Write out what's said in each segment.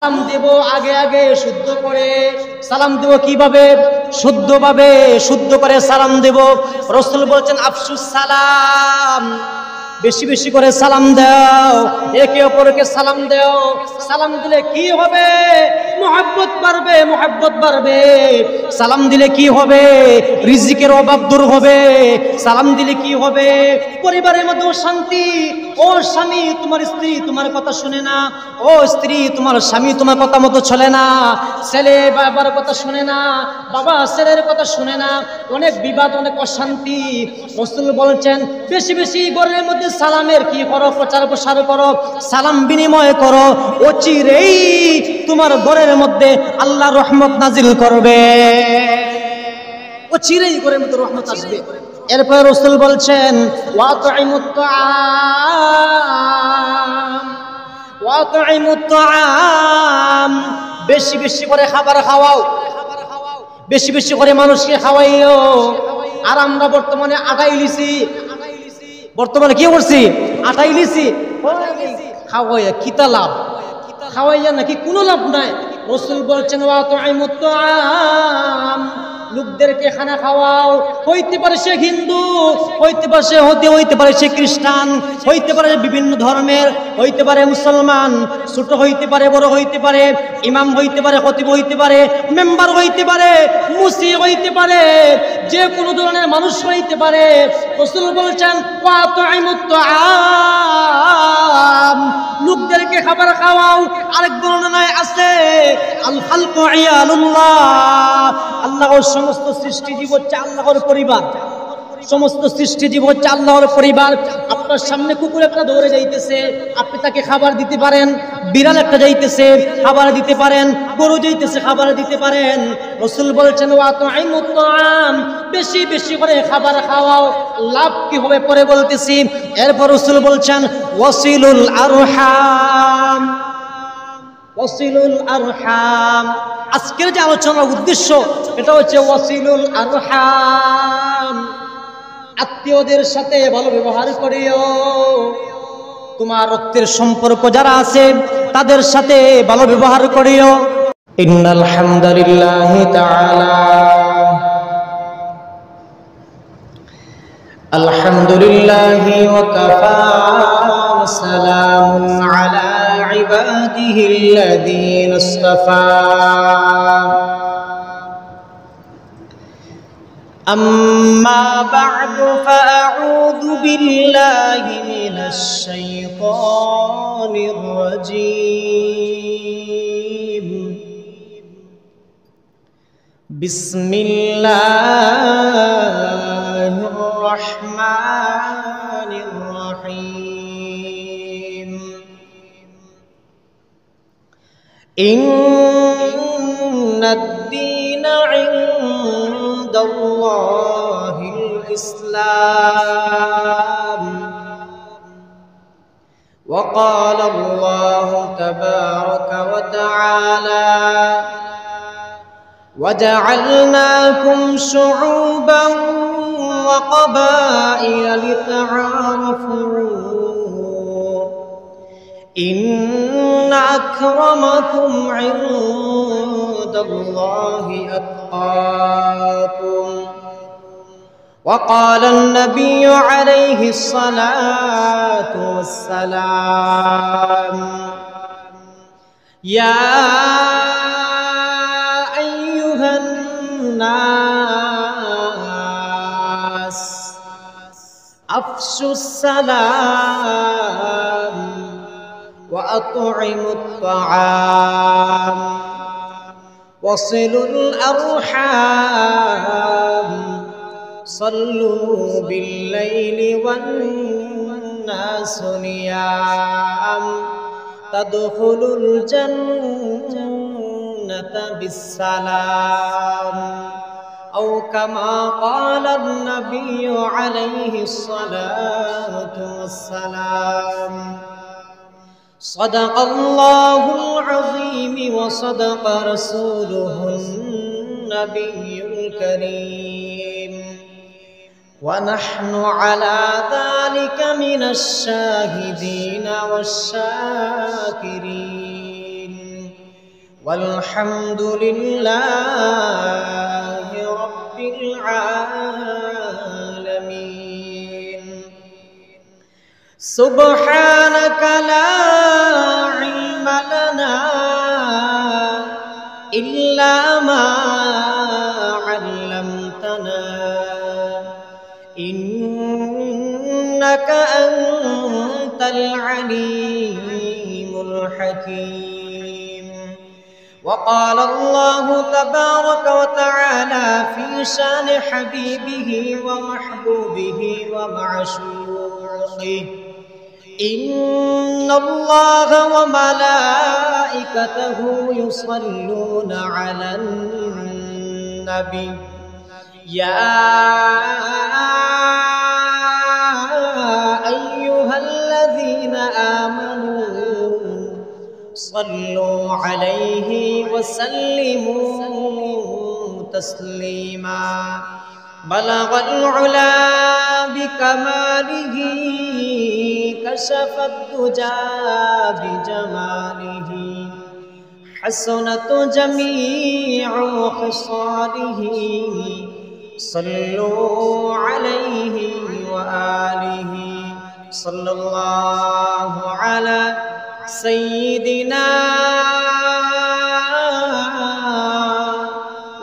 সালাম দেব আগে আগে শুদ্ধ করে সালাম দেব। কিভাবে? শুদ্ধভাবে, শুদ্ধ করে সালাম দেব। রাসূল বলেছেন আফসুস সালাম, বেশি বেশি করে সালাম দাও, একে অপরকে সালাম দাও। সালাম দিলে কি হবে? মুহাব্বত বাড়বে, মুহাব্বত বাড়বে। সালাম দিলে কি হবে? রিজিকের অভাব দূর হবে। সালাম দিলে কি হবে? পরিবারের মধ্যে শান্তি। ও স্বামী, তোমার স্ত্রী তোমার কথা শুনে না। ও স্ত্রী, তোমার স্বামী তোমার কথা মতো চলে না। ছেলে বাবার কথা শুনে না, বাবা ছেলের কথা শুনে না। অনেক বিবাদ, অনেক অশান্তি। রাসূল বলছেন বেশি বেশি ঘরের মধ্যে সালামের কি করো? প্রচার প্রসার করো, সালাম বিনিময় করো। অচিরেই তোমার ঘরের মধ্যে আল্লাহ রহমত নাজিল করবে, অচিরেই ঘরের মধ্যে রহমত আসবে। এরপর রাসূল বলছেন ওয়াতঈমুত তাআম, ওয়াতঈমুত তাআম, বেশি বেশি করে খাবার খাওয়াও, বেশি বেশি করে মানুষকে খাওয়াইও। আর আমরা বর্তমানে আটাই লিছি, বর্তমানে কি করছি? আটাই লিছি। খাওয়াইয়া কিতা লাভ? খাওয়াইয়া নাকি কোনো লাভ নাই। রাসূল বলছেন ওয়াতঈমুত তাআম, লোকদেরকে খানা খাওয়াও। হইতে পারে সে হিন্দু, হইতে পারে সে হইতে পারে সে খ্রিস্টান, হইতে পারে বিভিন্ন ধর্মের, হইতে পারে মুসলমান, ছোট হইতে পারে, বড় হইতে পারে, ইমাম হইতে পারে, খতিব হইতে পারে, মেম্বার হইতে পারে, মুসি হইতে পারে, যে কোনো ধরনের মানুষ হইতে পারে। রাসূল বলছেন ওয়াতঈমুত তাআম, লোকদেরকে খাবার খাওয়াও। আরেক বর্ণনায় আছে আল খালকু ইয়ালুল্লাহ, আল্লাহর সমস্ত সৃষ্টি জীব হচ্ছে আল্লাহর পরিবার, সমস্ত সৃষ্টি জীব হচ্ছে আল্লাহর পরিবার। আপনার সামনে কুকুর একটা দৌড়ে যাইতেছে, আপনি তাকে খাবার দিতে পারেন। বিড়াল একটা যাইতেছে, খাবার দিতে পারেন। গরু যাইতেছে, খাবার দিতে পারেন। রাসূল বলছেন ওয়াতঈমুত তাআম, বেশি বেশি করে খাবার খাওয়াও। লাভ কি হবে পরে বলতেছি। এরপর রাসূল বলছেন ওয়াসিলুল আরহাম, ওয়াসিলুল আরহাম। আজকের যে আলোচনার উদ্দেশ্য এটা হচ্ছে ওয়াসিলুল আরহাম, আত্মীয়দের সাথে ভালো ব্যবহার করিও। তোমার রক্তের সম্পর্ক যারা আছে তাদের সাথে ভালো ব্যবহার করিও। ইন্নাল হামদুলিল্লাহি তাআলা, আলহামদুলিল্লাহি ওয়া কাফা, সালামুন আলা ইবাদিহিল্লাযীনা ইসতাফা। أما بعد فأعوذ بالله من الشيطان الرجيم. بسم الله الرحمن الرحيم. إن الدين عند الله الإسلام. وقال الله تبارك وتعالى وجعلناكم شعوبا وقبائل لتعارفوا إن أكرمكم عند الله أتقاكم. وقال النبي عليه الصلاة والسلام يا أيها الناس أفشوا السلام وأطعموا الطعام وصلوا الأرحام صلوا بالليل والناس نيام تدخلوا الجنة بالسلام أو كما قال النبي عليه الصلاة والسلام. صدق الله العظيم وصدق رسوله النبي الكريم ونحن على ذلك من الشاهدين والشاكرين. والحمد لله رب العالمين سبحانك لا علم لنا إلا ما علمتنا إنك أنت العليم الحكيم وقال الله تبارك وتعالى في شان حبيبه ومحبوبه ومعشوقه إن الله وملائكته يصلون على النبي يا أيها الذين آمنوا صلوا عليه وسلموا تسليما بلغ العلا بكماله كشف الدجى بجماله حسنت جميع خصاله صلوا عليه وآله صلى الله على سيدنا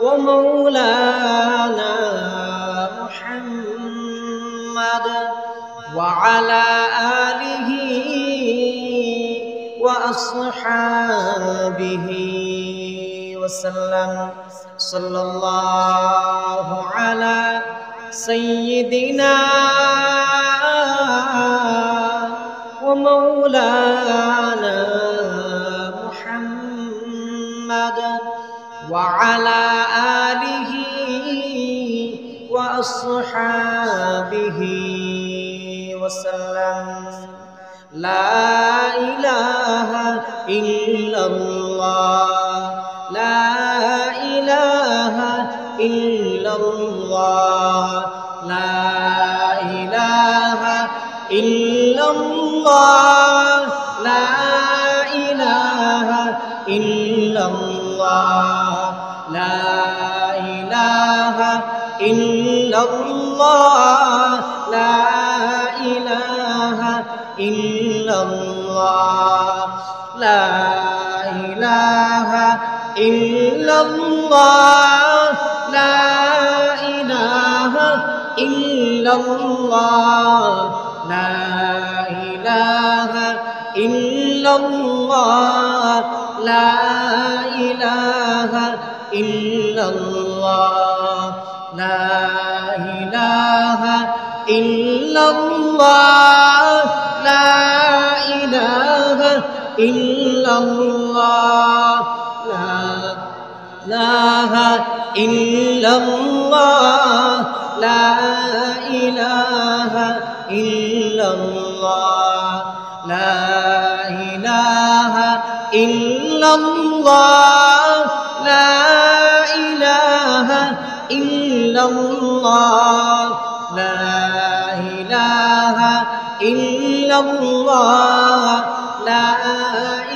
ومولانا محمد وعلى آله وأصحابه وسلم صلى الله على سيدنا ومولانا محمد وعلى آله وأصحابه وسلم لا إله إلا الله لا إله إلا الله لا إله إلا الله لا إله إلا الله لا إله إلا الله لا إله إلا الله لا إله إلا الله لا إله إلا الله لا إله إلا الله لا إله إلا الله لا إله إلا الله لا إله إلا الله لا إله إلا الله لا إله إلا الله لا إله إلا الله لا إله إلا الله لا إله إلا الله لا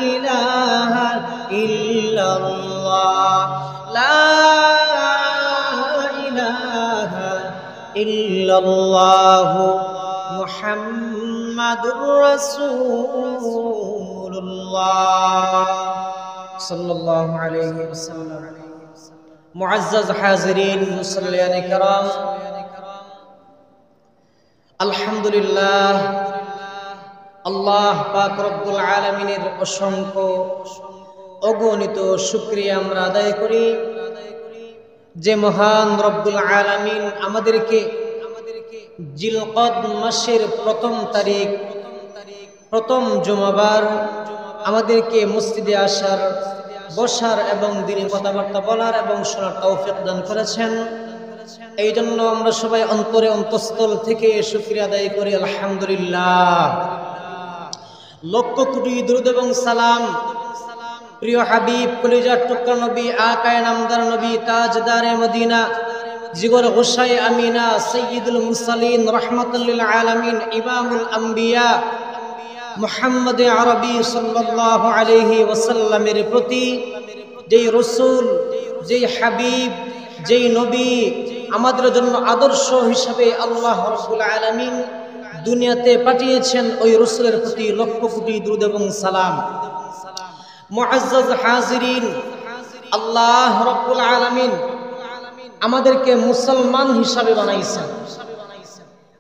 إله إلا الله لا إله إلا الله محمد رسول الله صلى الله عليه وسلم معزز حاضرين মুসল্লিয়ান کرام আলহামদুলিল্লাহ আল্লাহ পাক রব্বুল আলামিনের অসংখ্য অগণিত শুকরিয়া আমরা আদায় করি যে মহান রব্বুল আলামিন আমাদেরকে জিলকদ মাসের প্রথম তারিখ প্রথম জুমাবার আমাদেরকে মসজিদে আসার বসার এবং দিনের কথাবার্তা বলার এবং শোনার তৌফিক দান করেছেন। এই জন্য আমরা সবাই অন্তরে অন্তঃস্থল থেকে শুকরিয়া আদায় করি আলহামদুলিল্লাহ। লক্ষ কোটি দুরূদ এবং সালাম প্রিয় হাবিব কলিজার টুকরা নবী আকায়ে নামদার নবী তাজদারে মদিনা জিগর গোসাই আমিনা সাইয়্যিদুল মুরসালিন রাহমাতুল লিল আলামিন ইমামুল আম্বিয়া মুহাম্মদ আরবি সাল্লাল্লাহু আলাইহি ওয়াসাল্লামের প্রতি যেই রসুল, যেই হাবিব, যেই নবী আমাদের জন্য আদর্শ হিসাবে আল্লাহ রাব্বুল আলামিন দুনিয়াতে পাঠিয়েছেন, ওই রসুলের প্রতি লক্ষ কোটি দুরূদ এবং সালাম। মুআজ্জাজ হাজিরিন, আল্লাহ রাব্বুল আলামিন আমাদেরকে মুসলমান হিসাবে বানাইছেন।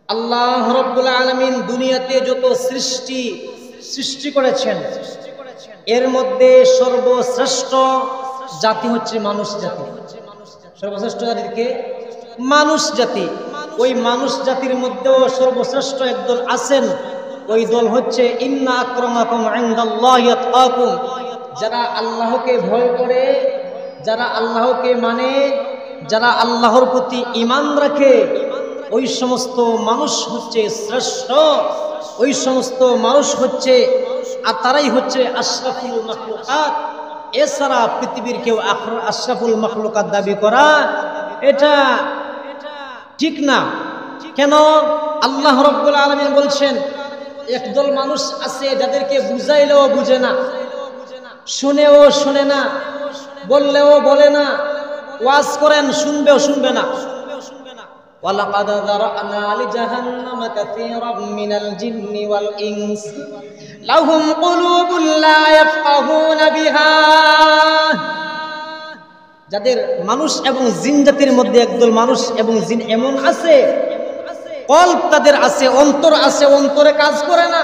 আল্লাহ রাব্বুল আলামিন দুনিয়াতে যত সৃষ্টি করেছেন, এর মধ্যে সর্বশ্রেষ্ঠ জাতি হচ্ছে মানুষ জাতি। সর্বশ্রেষ্ঠ জাতিকে মানুষ জাতি। ওই মানুষ জাতির মধ্যেও সর্বশ্রেষ্ঠ একদল আছেন, ওই দল হচ্ছে ইন্না আকরামাকুম ইনদাল্লাহি আতকাকুম। যারা আল্লাহকে ভয় করে, যারা আল্লাহকে মানে, যারা আল্লাহর প্রতি ঈমান রাখে, ওই সমস্ত মানুষ হচ্ছে শ্রেষ্ঠ, ওই সমস্ত মানুষ হচ্ছে, আর তারাই হচ্ছে আশরাফুল মাখলুকাত। এছাড়া পৃথিবীর কেউ আশরাফুল মাখলুকাত দাবি করা এটা ঠিক না। কেন? আল্লাহ রাব্বুল আলামিন বলছেন, একদল মানুষ আছে যাদেরকে বুঝাইলেও বুঝে না, শুনেও শুনে না, বললেও বলে না, ওয়াজ করেন শুনবেও শুনবে না। ওয়ালাকাদ যারানা লিজাহান্নামা কাসীরাম মিনাল জিন্নি ওয়াল ইনস লাহুম কুলুবুন লা ইয়াফকাহুনা বিহা। যাদের মানুষ এবং জিন জাতির মধ্যে একদল মানুষ এবং জিন এমন আছে, কলব তাদের আছে, অন্তর আছে, অন্তরে কাজ করে না।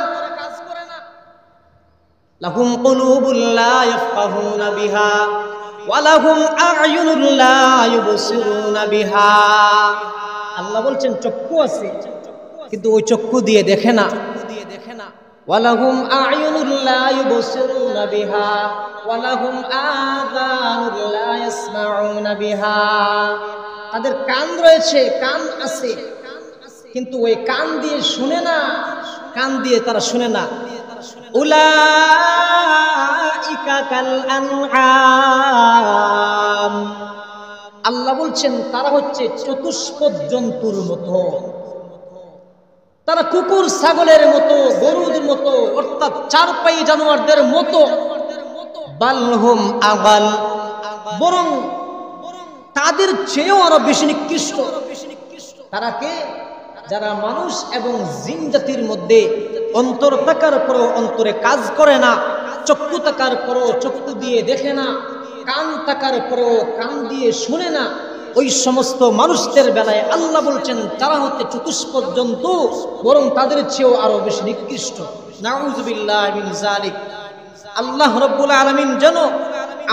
লাহুম কুলুবুন লা ইয়াফকাহুনা বিহা ওয়া লাহুম আ'য়ুনুন লা ইউবসিরুনা বিহা। আল্লাহ বলছেন চক্ষু আছে, কিন্তু ওই চক্ষু দিয়ে দেখে না। ওয়া লাহুম আ'য়ুনুন লা ইউবসিরুনা বিহা ওয়া লাহুম আযানুন লা ইয়াসমাউনা বিহা। তাদের কান রয়েছে, কান আছে, কিন্তু ওই কান দিয়ে শুনে না, কান দিয়ে তারা শুনে না। উলাইকা কাল আনআম। আল্লাহ বলছেন তারা হচ্ছে চতুষ্পদ জন্তুর মতো, তারা কুকুর ছাগলের মতো, গরুর মতো, অর্থাৎ চারপাই জানোয়ারদের মতো। বালহুম আগাল, বরং তাদের চেয়েও আরো বেশি নিকৃষ্ট। তারা কে? যারা মানুষ এবং জিন জাতির মধ্যে অন্তর থাকার পরও অন্তরে কাজ করে না, চক্ষু থাকার পরও চক্ষু দিয়ে দেখে না, কান থাকার পরও কান দিয়ে শুনে না, ওই সমস্ত মানুষদের বেলায় আল্লাহ বলছেন তারা হচ্ছে চতুষ্পদ জন্তু, বরং তাদের চেয়েও আরো বেশি নিকৃষ্ট। নাউযুবিল্লাহি মিন যালিক। আল্লাহ রাব্বুল আলামিন যেন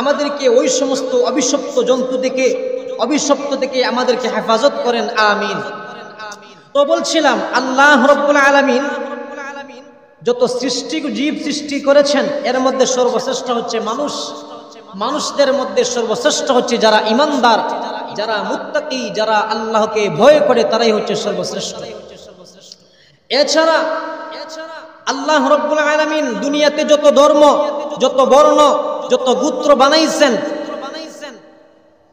আমাদেরকে ওই সমস্ত অভিশপ্ত জন্তু থেকে, অভিশপ্ত থেকে আমাদেরকে হেফাজত করেন, আমিন। তো বলছিলাম আল্লাহ রাব্বুল আলামিন যত জীব সৃষ্টি করেছেন, এর মধ্যে সর্বশ্রেষ্ঠ হচ্ছে মানুষ। মানুষদের মধ্যে সর্বশ্রেষ্ঠ হচ্ছে যারা ঈমানদার, যারা মুত্তাকি, যারা আল্লাহকে ভয় করে, তারাই হচ্ছে সর্বশ্রেষ্ঠ। এছাড়া আল্লাহ রাব্বুল আলামিন দুনিয়াতে যত ধর্ম, যত বর্ণ, যত গোত্র বানাইছেন,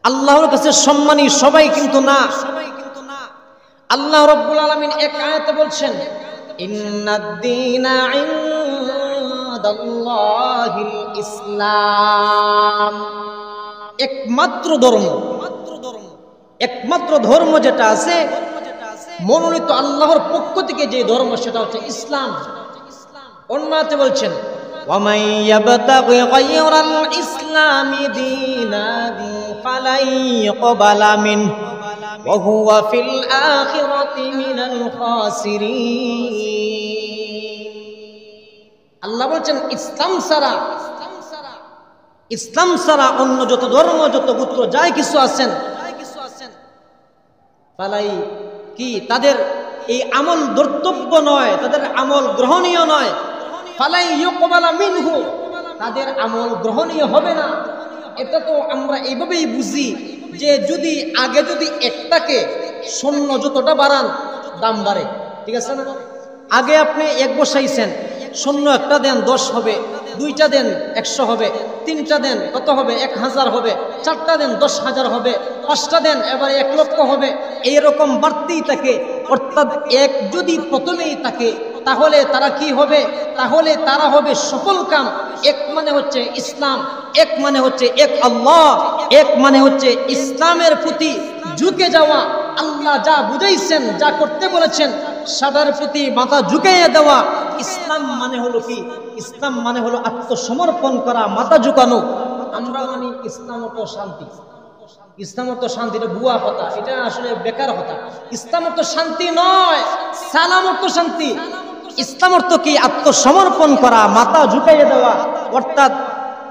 আল্লাহর কাছে সম্মানী সবাই কিন্তু না। আল্লাহ রাব্বুল আলামিন এক আয়াতে বলছেন, ইন্নাদ-দীনা ইনদাল্লাহিল ইসলাম। একমাত্র ধর্ম যেটা আছে মনোনীত আল্লাহর পক্ষ থেকে যে ধর্ম, সেটা হচ্ছে ইসলাম। অন্য আয়াতে বলছেন, ওয়ামান ইয়াবতাগি গায়রাল ইসলামি দীনান ফালাই ইউকবালা মিনহু ওয়া হুয়া ফিল আখিরাতি মিনাল খাসিরিন। আল্লাহ বলছেন ইসলাম ছাড়া অন্য যত ধর্ম, যত গোত্র, যাই কিছু আছেন, ফালাই কি তাদের এই আমল ধর্তব্য নয়, তাদের আমল গ্রহণীয় নয়। ফালাই ইউকবালা মিনহু, তাদের আমল গ্রহণীয় হবে না। এটা তো আমরা এইভাবেই বুঝি যে যদি আগে একটাকে শূন্য যতটা বাড়ান দাম বাড়ে, ঠিক আছে না? আগে আপনি এক বসাইছেন, শূন্য একটা দেন 10 হবে, দুইটা দেন 100 হবে, তিনটা দেন কত হবে? 1000 হবে, চারটা দেন 10,000 হবে, পাঁচটা দেন এবার 1 লক্ষ হবে, এইরকম বাড়তেই থাকে। অর্থাৎ এক যদি প্রথমেই থাকে তাহলে তারা কি হবে? তাহলে তারা হবে সফল কাম। এক মানে হচ্ছে ইসলাম, এক মানে হচ্ছে এক আল্লাহ, এক মানে হচ্ছে ইসলামের প্রতি ঝুঁকে যাওয়া। আল্লাহ যা বুঝাইছেন, যা করতে বলেছেন সেটার প্রতি মাথা ঝুঁকিয়ে দেওয়া। ইসলাম মানে হলো কি? ইসলাম মানে হলো আত্মসমর্পণ করা, মাথা ঝুঁকানো। আমরা মানে ইসলাম অর্থ শান্তি। ইসলাম অর্থ শান্তি, এটা ভুয়া কথা, এটা আসলে বেকার কথা। ইসলাম অর্থ শান্তি নয়, সালাম অর্থ শান্তি। ইসলাম অর্থ কি? আত্মসমর্পণ করা, মাথা ঝুঁকাইয়ে দেওয়া। অর্থাৎ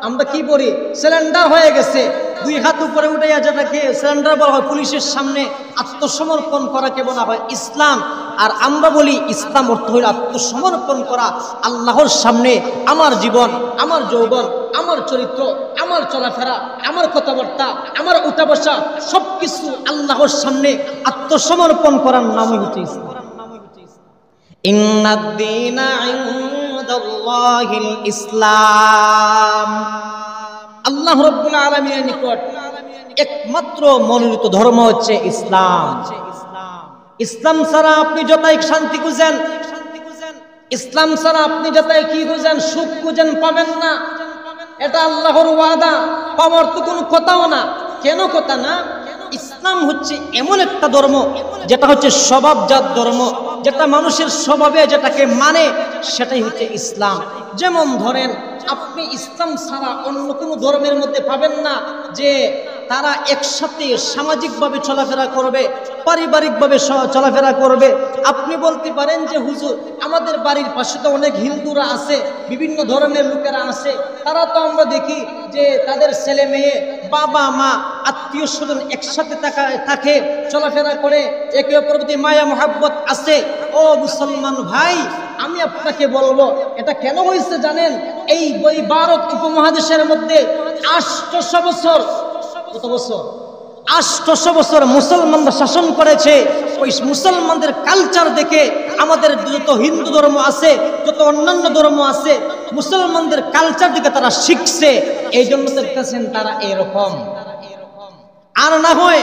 আমরা কি বলি? সিলিন্ডার হয়ে গেছে, দুই হাত উপরে উঠে যেটাকে সিলিন্ডার বলা হয়, পুলিশের সামনে আত্মসমর্পণ করাকে বলা হয় ইসলাম। আর আমরা বলি ইসলাম অর্থ হইল আত্মসমর্পণ করা আল্লাহর সামনে। আমার জীবন, আমার যৌবন, আমার চরিত্র, আমার চলাফেরা, আমার কথাবার্তা, আমার উঠা বসা সবকিছু আল্লাহর সামনে আত্মসমর্পণ করার নামই হচ্ছে ইসলাম। ইন্নাদ-দীনা ইনদাল্লাহিল ইসলাম। আল্লাহ রাব্বুল আলামিনের নিকট একমাত্র মনোনীত ধর্ম হচ্ছে ইসলাম। ইসলাম ছাড়া আপনি যতই শান্তি খুঁজেন, ইসলাম ছাড়া আপনি যতই কি খুঁজেন, সুখ খুঁজেন, পাবেন না। এটা আল্লাহর ওয়াদা, পাওয়ার তো কোনো কথাও না। কেন কথা না? ইসলাম হচ্ছে এমন একটা ধর্ম যেটা হচ্ছে স্বভাবজাত ধর্ম, যেটা মানুষের স্বভাবে যেটাকে মানে সেটাই হচ্ছে ইসলাম। যেমন ধরেন, আপনি ইসলাম ছাড়া অন্য কোনো ধর্মের মধ্যে পাবেন না যে তারা একসাথে সামাজিকভাবে চলাফেরা করবে, পারিবারিকভাবে চলাফেরা করবে। আপনি বলতে পারেন যে হুজুর, আমাদের বাড়ির পাশে তো অনেক হিন্দুরা আছে, বিভিন্ন ধরনের লোকেরা আছে, তারা তো আমরা দেখি যে তাদের ছেলে মেয়ে, বাবা মা, আত্মীয় স্বজন একসাথে থাকে, চলাফেরা করে, একে অপরের প্রতি মায়া মহাব্বত আছে। ও মুসলমান ভাই, আমি আপনাকে বলবো এটা কেন হয়েছে জানেন? এই ভারত উপমহাদেশের মধ্যে 800 বছর, কত বছর? 800 বছর মুসলমানরা শাসন করেছে। ওই মুসলমানদের কালচার দেখে আমাদের যত হিন্দু ধর্ম আছে, যত অন্যান্য ধর্ম আছে, মুসলমানদের কালচার দিকে তারা শিখছে। এই জন্য দেখতেছেন তারা এরকম। আর না হয়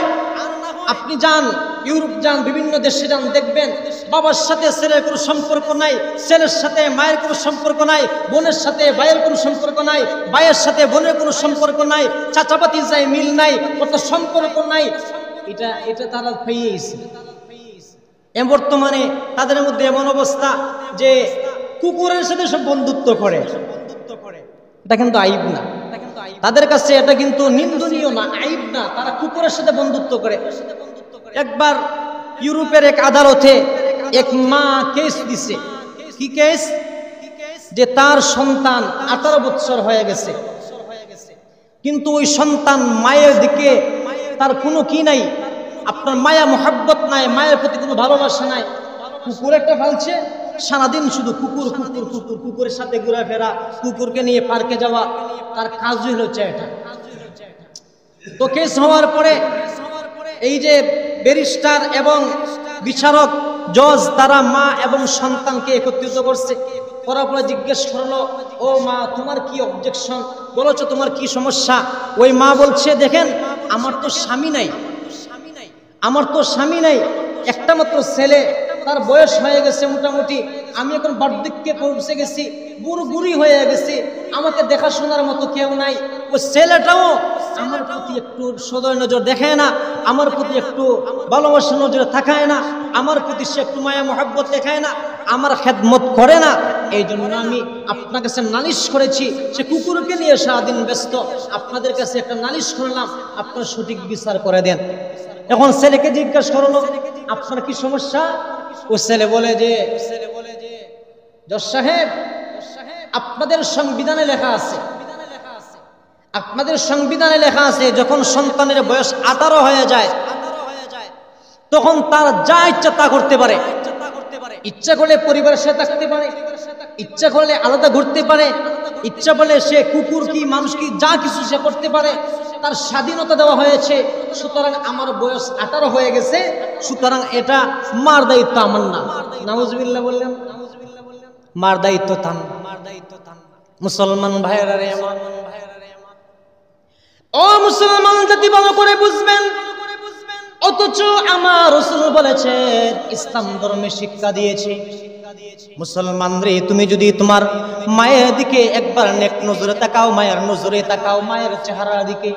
আপনি যান ইউরোপ, যান বিভিন্ন দেশে যান, দেখবেন বাবার সাথে ছেলের কোনো সম্পর্ক নাই, ছেলের সাথে মায়ের কোনো সম্পর্ক নাই, বোনের সাথে ভাইয়ের কোনো সম্পর্ক নাই, ভাইয়ের সাথে বোনের কোনো সম্পর্ক নাই, চাচাপাতি যায় মিল নাই, কত সম্পর্ক নাই। এটা তারা পেয়েছে। বর্তমানে তাদের মধ্যে এমন অবস্থা যে কুকুরের সাথে সব বন্ধুত্ব করে। এটা কিন্তু আইব না তাদের কাছে, এটা কিন্তু নিন্দনীয় না, আইব না। তারা কুকুরের সাথে বন্ধুত্ব করে। একবার ইউরোপের এক আদালতে এক মা কেস দিছে। কি কেস? যে তার সন্তান 18 বছর হয়ে গেছে, কিন্তু ওই সন্তান মায়ের দিকে তার কোনো কি নাই, আপনার মায়া মোহাব্বত নাই, মায়ের প্রতি কোনো ভালোবাসা নাই। কুকুর একটা ফালছে, সারাদিন শুধু কুকুর কুকুর কুকুর, কুকুরের সাথে ঘোরাফেরা, কুকুরকে নিয়ে পার্কে যাওয়া, তার কাজই হচ্ছে এটা। তো কেস হওয়ার পরে এই যে ব্যারিস্টার এবং বিচারক, জজ, তারা মা এবং সন্তানকে একত্রিত করছে। করার পরে জিজ্ঞেস করলো, ও মা, তোমার কি অবজেকশন, বলেছো তোমার কি সমস্যা? ওই মা বলছে, দেখেন আমার তো স্বামী নাই, আমার তো স্বামী নাই, একটা মাত্র ছেলে, তার বয়স হয়ে গেছে মোটামুটি, আমি এখন বার্ধক্যে পৌঁছে গেছি, বুড়ি হয়ে গেছি, আমাকে দেখাশোনার মতো কেউ নাই। ওই ছেলেটাও আমার প্রতি একটু সদয় নজর দেখায় না, আমার প্রতি একটু ভালোবাসা নজরে তাকায় না, আমার প্রতি সে একটু মায়া মহাব্বত দেখায় না, আমার খেদমত করে না। এই জন্য আমি আপনার কাছে নালিশ করেছি। সে কুকুরকে নিয়ে সারাদিন ব্যস্ত, আপনাদের কাছে একটা নালিশ করলাম, আপনার সঠিক বিচার করে দেন। এখন ছেলেকে জিজ্ঞাসা করলো, আপনার কি সমস্যা? ও ছেলে বলে যে, জজ সাহেব, আপনাদের সংবিধানে লেখা আছে, আপনাদের সংবিধানে লেখা আছে যখন সন্তানের বয়স 18 হয়ে যায় তখন তার যা ইচ্ছা তা করতে পারে। ইচ্ছা করলে পরিবারের সাথে থাকতে পারে, ইচ্ছা করলে আলাদা ঘুরতে পারে, ইচ্ছা করলে সে কুকুর কি মানুষ কি যা কিছু সে করতে পারে, তার স্বাধীনতা দেওয়া হয়েছে। সুতরাং আমার বয়স 18 হয়ে গেছে, সুতরাং এটা মার দায়িত্ব আমার না। নাউজুবিল্লাহ বললেন, মার দায়িত্ব তার। মুসলমান ভাইয়েরা রে আমার, ও মুসলমান জাতি ভালো করে বুঝবেন। অথচ আমার রাসূল বলেছেন, ইসলাম ধর্মে শিক্ষা দিয়েছে মুসলমান রে, তুমি যদি তোমার মায়ের দিকে একবার নেক নজরে তাকাও, মায়ের নজরে তাকাও, মায়ের চেহারার দিকে।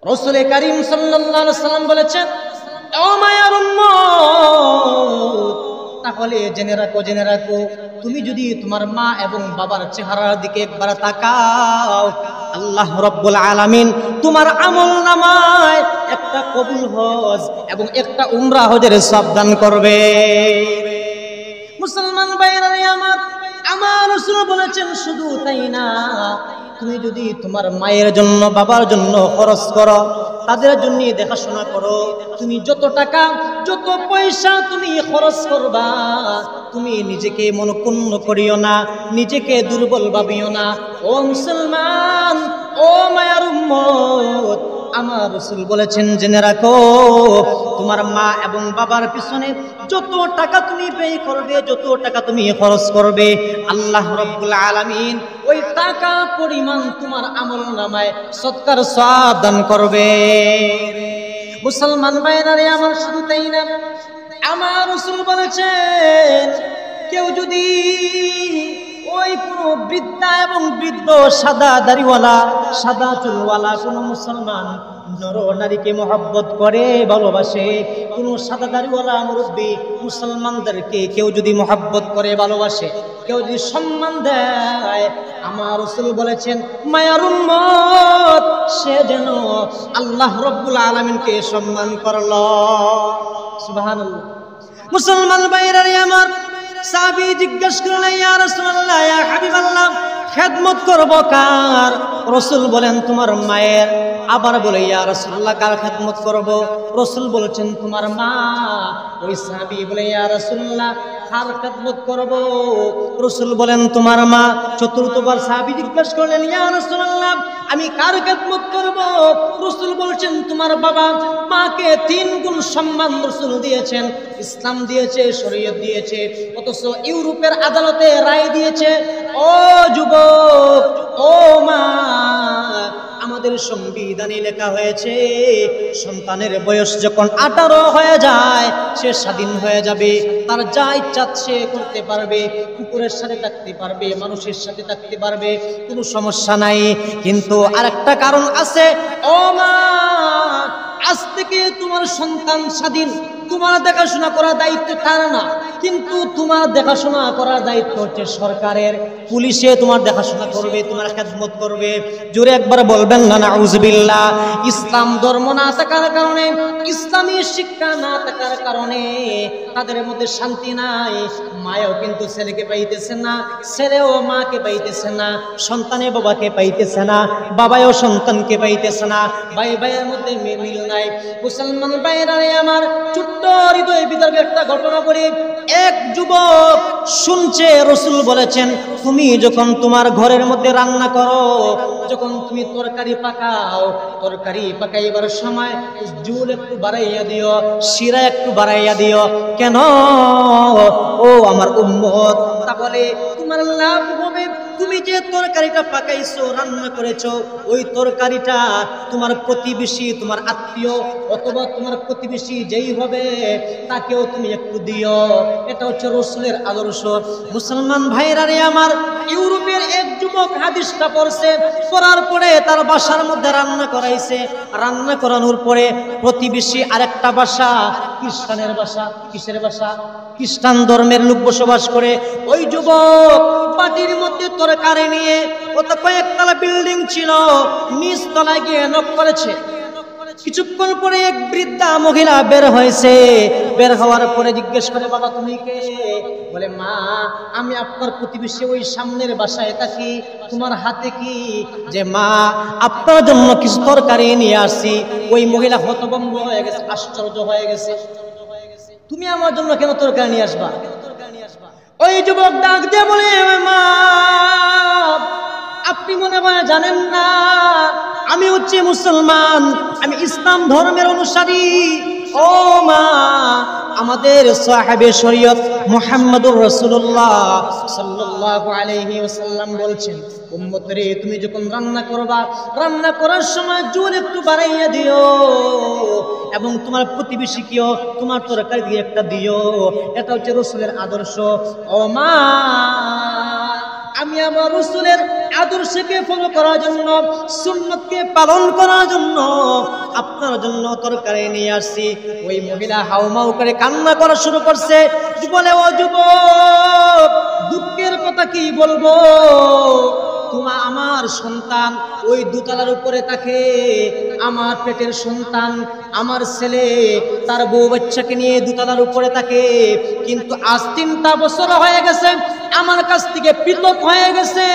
রাসূল কারীম সাল্লাল্লাহু আলাইহি সাল্লাম বলেছেন, ও মায়ের উম্মত, তাহলে জেনে রাখো তুমি যদি তোমার মা এবং বাবার চেহারার দিকে একবার তাকাও, আল্লাহ রাব্বুল আলামিন তোমার আমলনামায় একটা কবুল হজ এবং একটা উমরা হজের সওয়াব দান করবে। মুসলমান ভাইরা আমার রাসূল বলেছেন, শুধু তাই না, তুমি যদি তোমার মায়ের জন্য বাবার জন্য খরচ করো, তাদের জন্য দেখাশোনা করো, তুমি যত টাকা যত পয়সা তুমি খরচ করবা, তুমি নিজেকে মনক্ষুণ্ণ করিও না, নিজেকে দুর্বল ভাবিও না। ও মুসলমান, ও মায়ের উম্মত, আমার রাসূল বলেছেন, জেনে রাখো তোমার মা এবং বাবার পিছনে যত টাকা তুমি ব্যয় করবে, যত টাকা তুমি খরচ করবে, আল্লাহ রাব্বুল আলামিন ওই টাকা পরিমাণ তোমার আমলনামায় সদকার সওয়াব দান করবে। মুসলমান ভাইরা আমার, শুধু তাই না, আমার রাসূল বলেছেন, কেউ যদি ওই কোনো বৃদ্ধা এবং বৃদ্ধ সাদা দাড়িওয়ালা সাদা চুলওয়ালা কোনো মুসলমান নর নারীকে মহব্বত করে, ভালোবাসে, কোনো সাদা দাড়িওয়ালা মুরব্বী মুসলমানদেরকে কেউ যদি মহব্বত করে, ভালোবাসে, কেউ যদি সম্মান দেয়, আমার রাসূল বলেছেন, মায়ার উম্মত সে যেন আল্লাহ রাব্বুল আলামিনকে সম্মান করলো। সুবহানাল্লাহ। মুসলমান ভাইরা আমার, সাহাবী জিজ্ঞেস করলেন, ইয়া রাসূলুল্লাহ, ইয়া হাবিবাল্লাহ, খেদমত করব কার? রাসূল বলেন, তোমার মায়ের। আবার বলে, ইয়া রাসূলুল্লাহ, কার খেদমত করব? রাসূল বলেছেন, তোমার মা। ওই সাহাবী বলে, ইয়া রাসূলুল্লাহ, কার খেদমত করব? রাসূল বলেন, তোমার মা। চতুর্থবার সাহাবী জিজ্ঞেস করলেন, ইয়া রাসূলুল্লাহ, আমি কার খেদমত করব? রাসূল বলেছেন, তোমার বাবা। মাকে 3 গুণ সম্মান রাসূল দিয়েছেন, ইসলাম দিয়েছে, শরীয়ত দিয়েছে, অথচ ইউরোপের আদালতে রায় দিয়েছে, ও যুবক, ও মা, আমাদের সংবিধানে লেখা হয়েছে, সন্তানের বয়স যখন 18 হয়ে যায় সে স্বাধীন হয়ে যাবে, তার যা ইচ্ছা সে করতে পারবে, কুকুরের সাথে থাকতে পারবে, মানুষের সাথে থাকতে পারবে, কোনো সমস্যা নাই। কিন্তু আরেকটা কারণ আছে, ও মা, আজ থেকে তোমার সন্তান স্বাধীন, তোমার দেখাশোনা করার দায়িত্ব তার না, কিন্তু তোমার দেখাশোনা করার দায়িত্ব হচ্ছে সরকারের। পুলিশে তোমার দেখাশোনা করবে, তোমার খেদমত করবে। জোরে একবার বলবেন না নাউজুবিল্লাহ। ইসলাম ধর্ম না থাকার কারণে, ইসলামী শিক্ষা না থাকার কারণে তাদের মধ্যে শান্তি নাই। মায়ও কিন্তু ছেলেকে পাইতেছে না, ছেলেও মাকে পাইতেছে না, সন্তানে বাবাকে পাইতেছে না, বাবাও সন্তানকে পাইতেছে না, ভাই ভাইয়ের মধ্যে মিল নাই। মুসলমান ভাইরা আমার, ছোট্ট হৃদয় বিদর্ভে একটা ঘটনা বলি। এক যুবক শুনছে, রাসূল বলেছেন, তুমি যখন তোমার ঘরের মধ্যে রান্না করো, যখন তুমি তরকারি পাকাও, তরকারি পাকাইবার সময় জুল একটু বাড়াইয়া দিও, শিরা একটু বাড়াইয়া দিও। কেন? ও আমার উম্মত, তাহলে তোমার লাভ হবে। তুমি যে তরকারিটা পাকাইছো, রান্না করেছো, ওই তরকারিটা তোমার প্রতিবেশী, তোমার আত্মীয় অথবা তোমার প্রতিবেশী যেই হবে তাকেও তুমি একটু দিও। এটা হচ্ছে রাসূলের আদর্শ। মুসলমান ভাইরা রে আমার, ইউরোপের এক যুবক হাদিসটা পড়ছে, পড়ার পরে তার বাসার মধ্যে রান্না করাইছে। রান্না করানোর পরে প্রতিবেশী আরেকটা বাসা, খ্রিস্টানের বাসা। কিসের বাসা? খ্রিস্টান ধর্মের লোক বসবাস করে। ওই যুবক পাটির মধ্যে তরকারি নিয়ে, ওটা কয়েকতলা বিল্ডিং ছিল, নিচ তলায় গিয়ে নক করেছে। কিছুক্ষণ পরে এক বৃদ্ধা মহিলা বের হয়েছে। বের হওয়ার পরে জিজ্ঞেস করে, বাবা তুমি কে? বলে, মা, আমি আপনার প্রতিবেশী, ওই সামনের বাসায় থাকি। তোমার হাতে কি? যে মা, আপনার জন্য কিছু তরকারি নিয়ে আসছি। ওই মহিলা হতভম্ব হয়ে গেছে, আশ্চর্য হয়ে গেছে, তুমি আমার জন্য কেন তরকারি নিয়ে আসবা? ওই যুবক ডাক দিয়ে বলে, মা, আপনি মনে হয় জানেন না, আমি হচ্ছে মুসলমান, আমি ইসলাম ধর্মের অনুসারী। ও মা, আমাদের সাহেবে শরীয়ত মুহাম্মদুর রাসূলুল্লাহ সাল্লাল্লাহু আলাইহি ওয়াসাল্লাম বলছেন, উম্মতরে তুমি যখন রান্না করবা, রান্না করার সময় জোর একটু বাড়াইয়া দিও, এবং তোমার প্রতিবেশীকেও তোমার তরকারি দিয়ে একটা দিও। এটা হচ্ছে রাসূলের আদর্শ। ও মা, আমি আমার রাসূলের আদর্শকে ফলো করার জন্য, সুন্নতকে পালন করার জন্য আপনার জন্য তরকারি নিয়ে আসছি। ওই মহিলা হাউমাউ করে কান্না করা শুরু করছে, বলে ও যুবক, দুঃখের কথা কি বলবো, তোমার আমার সন্তান ওই দোতলার উপরে থাকে, আমার পেটের সন্তান আমার ছেলে তার বউ বাচ্চাকে নিয়ে দোতলার উপরে থাকে, কিন্তু আজ 3টা বছর হয়ে গেছে আমার কাছ থেকে পৃথক হয়ে গেছে,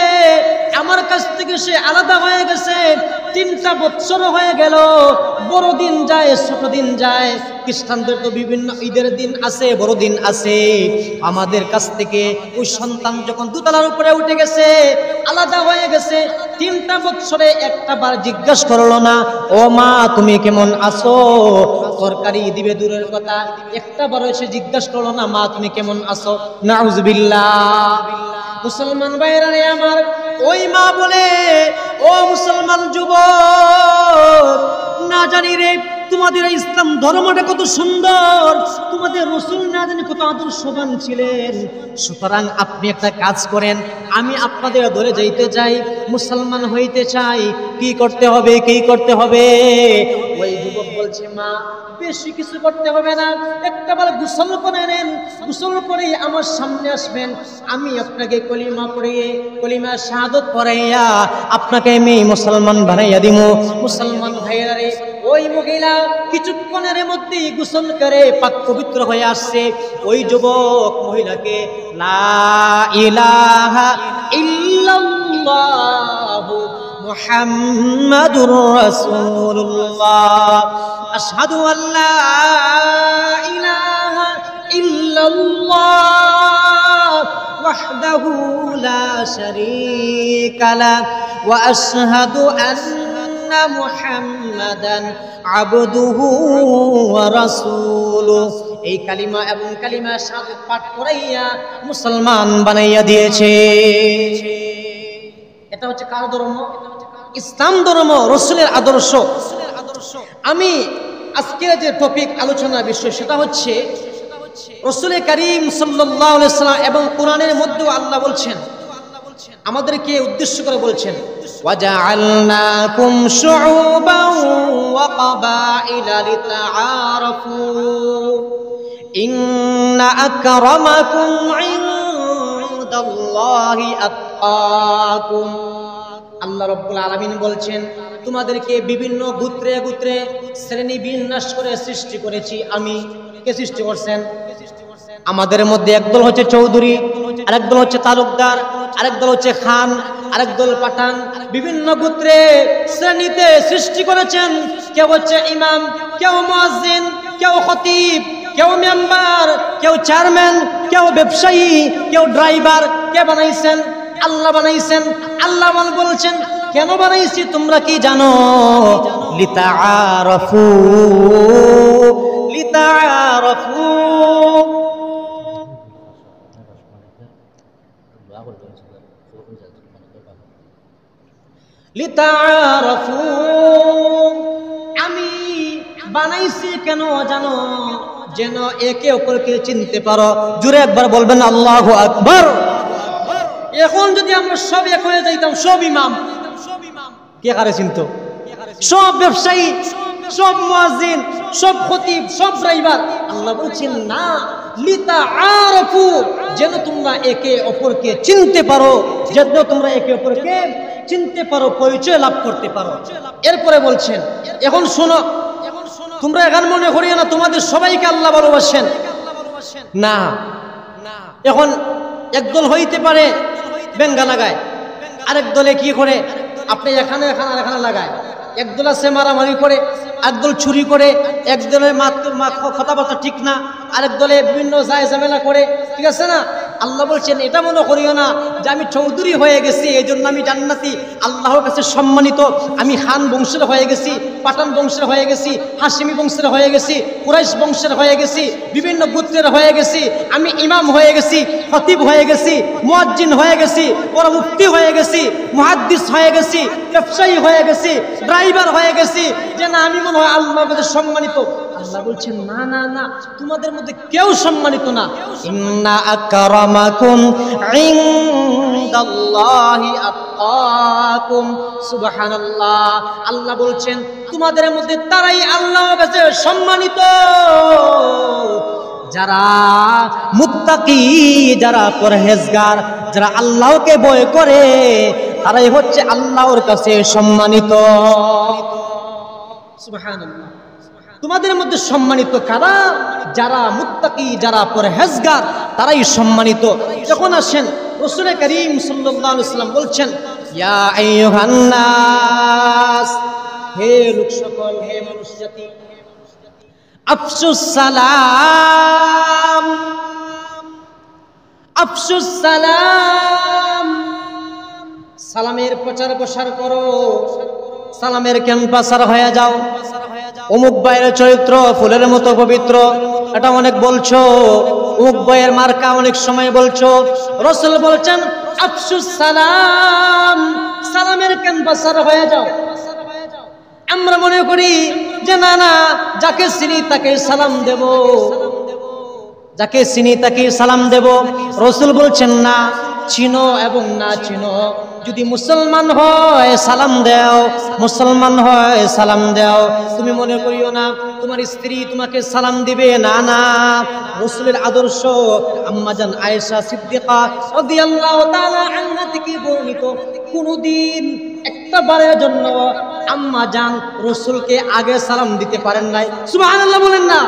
আমার কাছ থেকে সে আলাদা হয়ে গেছে। 3টা বছর হয়ে গেল, বড় দিন যায় ছোট দিন যায়, খ্রিস্টানদের তো বিভিন্ন ঈদের দিন আছে, বড় দিন আছে। আমাদের কাছ থেকে ওই সন্তান যখন দোতলার উপরে উঠে গেছে, আলাদা হয়ে গেছে, 3টা বছরে একটা বার জিজ্ঞাসা করলো না, ও মা তুমি কেমন আছো, তরকারি দিবে দূরের কথা, একটা বার এসে জিজ্ঞাসা করলো না, মা তুমি কেমন আছো। নাউজুবিল্লাহ। মুসলমান ভাইরা রে আমার, ওই মা বলে, ও মুসলমান যুবক, না জানি রে তোমাদের ইসলাম ধর্মটা কত সুন্দর, তোমাদের রাসূল না জানি কত আদর্শবান ছিলেন। সুতরাং আপনি একটা কাজ করেন, আমি আপনাদের ধরে যাইতে চাই, মুসলমান হইতে চাই, কি করতে হবে, কি করতে হবে? ওই যুবক বলছে, মা বেশি কিছু করতে হবে না, একটাবার গোসল করে নেন, গোসল করেই আমার সামনে আসবেন, আমি আপনাকে কলিমা পড়িয়ে, কলিমা শাহাদাত পড়াইয়া আপনাকে আমি মুসলমান বানাইয়া দিব। মুসলমান ভাইরা রে, ওই মহিলা কিছুক্ষণের মধ্যেই গোসল করে পাক পবিত্র হয়ে আসছে। ওই যুবক মহিলাকে লা ইলাহা ইল্লাল্লাহু মুহাম্মাদুর রাসূলুল্লাহ, আশহাদু আল্লা ইলাহা ইল্লাল্লাহ ওয়াহদাহু লা শারীকা লাহু ওয়া আশহাদু আন্না মুহাম্মাদান আবদুহু ওয়া রাসূলুহু। এই কালিমা এবং কালিমা শাহাদাত পাঠ করাইয়া মুসলমান বানাইয়া দিয়েছে। এটা হচ্ছে কার ধর্ম? ইসলাম ধর্ম, রাসূলের আদর্শ। আমি আজকের যে টপিক আলোচনার বিষয় সেটা হচ্ছে রাসূল কারীম সাল্লাল্লাহু আলাইহি ওয়াসাল্লাম, এবং কোরআনের মধ্যেও আল্লাহ বলছেন, আমাদেরকে উদ্দেশ্য করে বলছেন, ওয়াজআলনাকুম শুউবান ওয়া ক্বাবাইলা লিতাআরাফু ইন্না আকরামাকুম ইনদাল্লাহি আতকাকুম। আল্লাহ রাব্বুল আলামিন বলছেন, তোমাদেরকে বিভিন্ন গোত্রে গোত্রে শ্রেণী বিন্যাস করে সৃষ্টি করেছি আমি। কে সৃষ্টি করছেন? আমাদের মধ্যে একদল হচ্ছে চৌধুরী, আরেক দল হচ্ছে তালুকদার, আরেক দল হচ্ছে খান, আরেক দল পাঠান। বিভিন্ন গোত্রে শ্রেণীতে সৃষ্টি করেছেন। কেউ হচ্ছে ইমাম, কেউ মুয়াজ্জিন, কেউ খতিব, কেউ মেম্বার, কেউ চেয়ারম্যান, কেউ ব্যবসায়ী, কেউ ড্রাইভার। কে বানাইছেন? আল্লাহ বানাইছেন। আল্লাহ বলছেন, কেন বানাইছি তোমরা কি জানো? লিতাআরাফু, লিতাআরাফু। লিতাআরাফু, আমি বানাইছি কেন জানো? যেন একে অপরকে চিনতে পারো। জোরে একবার বলবেন আল্লাহু আকবার। এখন যদি আমরা সব এক হয়ে যাইতাম, সব ইমাম, কে কারে চিনতো? সব ব্যবসায়ী, সব মুয়াজ্জিন, সব খতিব, সব ড্রাইভার। আল্লাহ বলছেন না, লিতাআরাফু, যেন তোমরা একে অপরকে চিনতে পারো, যেন তোমরা একে অপরকে চিনতে পারো, পরিচয় লাভ করতে পারো। এরপরে বলছেন, এখন শোনো, তোমরা এখন মনে করিও না তোমাদের সবাইকে আল্লাহ ভালোবাসেন, না। এখন একদল হইতে পারে বেঙ্গা লাগায়, আরেক দলে কি করে, আপনি এখানে এখানে আর এখানে লাগায়। একদল আছে মারামারি করে, একদল চুরি করে, একদলের কথাবার্তা ঠিক না, আরেক দলে বিভিন্ন যায় ঝামেলা করে, ঠিক আছে না? আল্লাহ বলছেন এটা মনে করিও না যে আমি চৌধুরী হয়ে গেছি এই জন্য আমি জান্নাতি, আল্লাহর কাছে সম্মানিত। আমি খান বংশের হয়ে গেছি, পাঠান বংশের হয়ে গেছি, হাশিমি বংশের হয়ে গেছি, কুরাইশ বংশের হয়ে গেছি, বিভিন্ন গোত্রের হয়ে গেছি, আমি ইমাম হয়ে গেছি, খতিব হয়ে গেছি, মুয়াজ্জিন হয়ে গেছি, বড় মুফতি হয়ে গেছি, মুহাদ্দিস হয়ে গেছি, ব্যবসায়ী হয়ে গেছি, ড্রাইভার হয়ে গেছি, যে না আমি মনে হয় আল্লাহর কাছে সম্মানিত। আল্লাহ বলছেন না না না, তোমাদের মধ্যে কেউ সম্মানিত না। ইন্না আকরামাকুম ইনদাল্লাহি আতকাকুম। সুবহানাল্লাহ। আল্লাহ বলছেন তোমাদের মধ্যে তারাই আল্লাহর কাছে সম্মানিত যারা মুত্তাকি, যারা পরহেজগার, যারা আল্লাহকে ভয় করে, তারাই হচ্ছে আল্লাহর কাছে সম্মানিত। সুবহানাল্লাহ। তোমাদের মধ্যে সম্মানিত কারা? যারা মুত্তাকি, যারা পরহেজগার, তারাই সম্মানিত। যখন আসেন রাসূল করিম সাল্লাল্লাহু আলাইহি ওয়াসাল্লাম বলছেন ইয়া আইয়ুহান নাস, হে লোক সকল, হে মানুষ জাতি, আফসুস সালাম, আফসুস সালাম, সালামের প্রচার প্রসার করো, সালামের ক্যাম্পাসার হয়ে যাও। অমুক ভাইয়ের চরিত্র ফুলের মতো পবিত্র, এটা অনেক বলছো, অমুক ভাইয়ের মার্কা অনেক সময় বলছো। রাসূল বলছেন আফসুস সালাম, সালামের ক্যাম্পাসার হয়ে যাও। আমরা মনে করি যে না না, যাকে চিনি তাকে সালাম দেব, যাকে চিনি তাকে সালাম দেব। রাসূল বলছেন না, চিনো এবং না চিনো, যদি মুসলমান হয় সালাম দাও, মুসলমান হয় সালাম দাও। তুমি মনে করিও না তোমার স্ত্রী তোমাকে সালাম দিবে, না না। রাসূলের আদর্শ আম্মাজান আয়েশা সিদ্দিকা রাদিয়াল্লাহু তাআলা আনহা থেকে বর্ণিত, কোনদিন একটা বারের জন্য আম্মাজান রাসূলকে আগে সালাম দিতে পারেন নাই। সুবহানাল্লাহ বলেন না।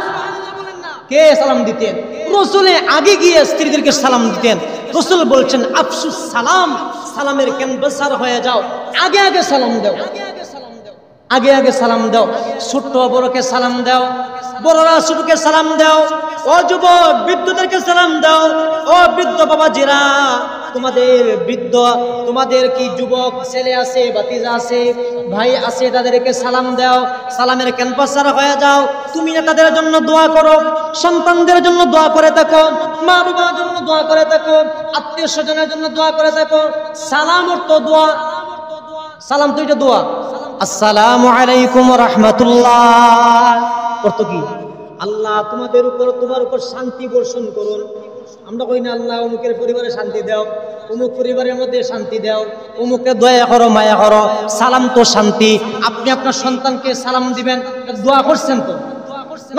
কে সালাম দিতেন? রাসূলে আগে গিয়ে স্ত্রীদেরকে সালাম দিতেন। রাসূল বলছেন আফসুস সালাম, সালামের ক্যাম্পাসার হয়ে যাও, আগে আগে সালাম দাও, আগে আগে সালাম দাও। ছোট বড়কে সালাম দাও, বড়রা ছোটকে সালাম দাও। ও যুবক বৃদ্ধদেরকে সালাম দাও। ও বৃদ্ধ বাবাজিরা, তোমাদের বৃদ্ধ, তোমাদের কি যুবক ছেলে আছে, ভাতিজা আছে, ভাই আছে, তাদেরকে সালাম দাও, সালামের ক্যাম্পাসার হয়ে যাও। তুমি না তাদের জন্য দোয়া করো, সন্তানদের জন্য দোয়া করে থাকো, মা বাবার জন্য দোয়া করে থাকো, আত্মীয় স্বজনের জন্য দোয়া করে থাকো। সালাম অর্থ দোয়া, সালাম তো এটা দোয়া। আসসালামু আলাইকুম ওয়া রাহমাতুল্লাহ অর্থ কি? আল্লাহ তোমাদের উপর, তোমার উপর শান্তি বর্ষণ করুন। আমরা কই না আল্লাহ অমুকের পরিবারে শান্তি দাও, অমুক পরিবারের মধ্যে শান্তি দাও, অমুকে দয়া করো, মায়া করো। সালাম তো শান্তি। আপনি আপনার সন্তানকে সালাম দিবেন, দোয়া করছেন তো?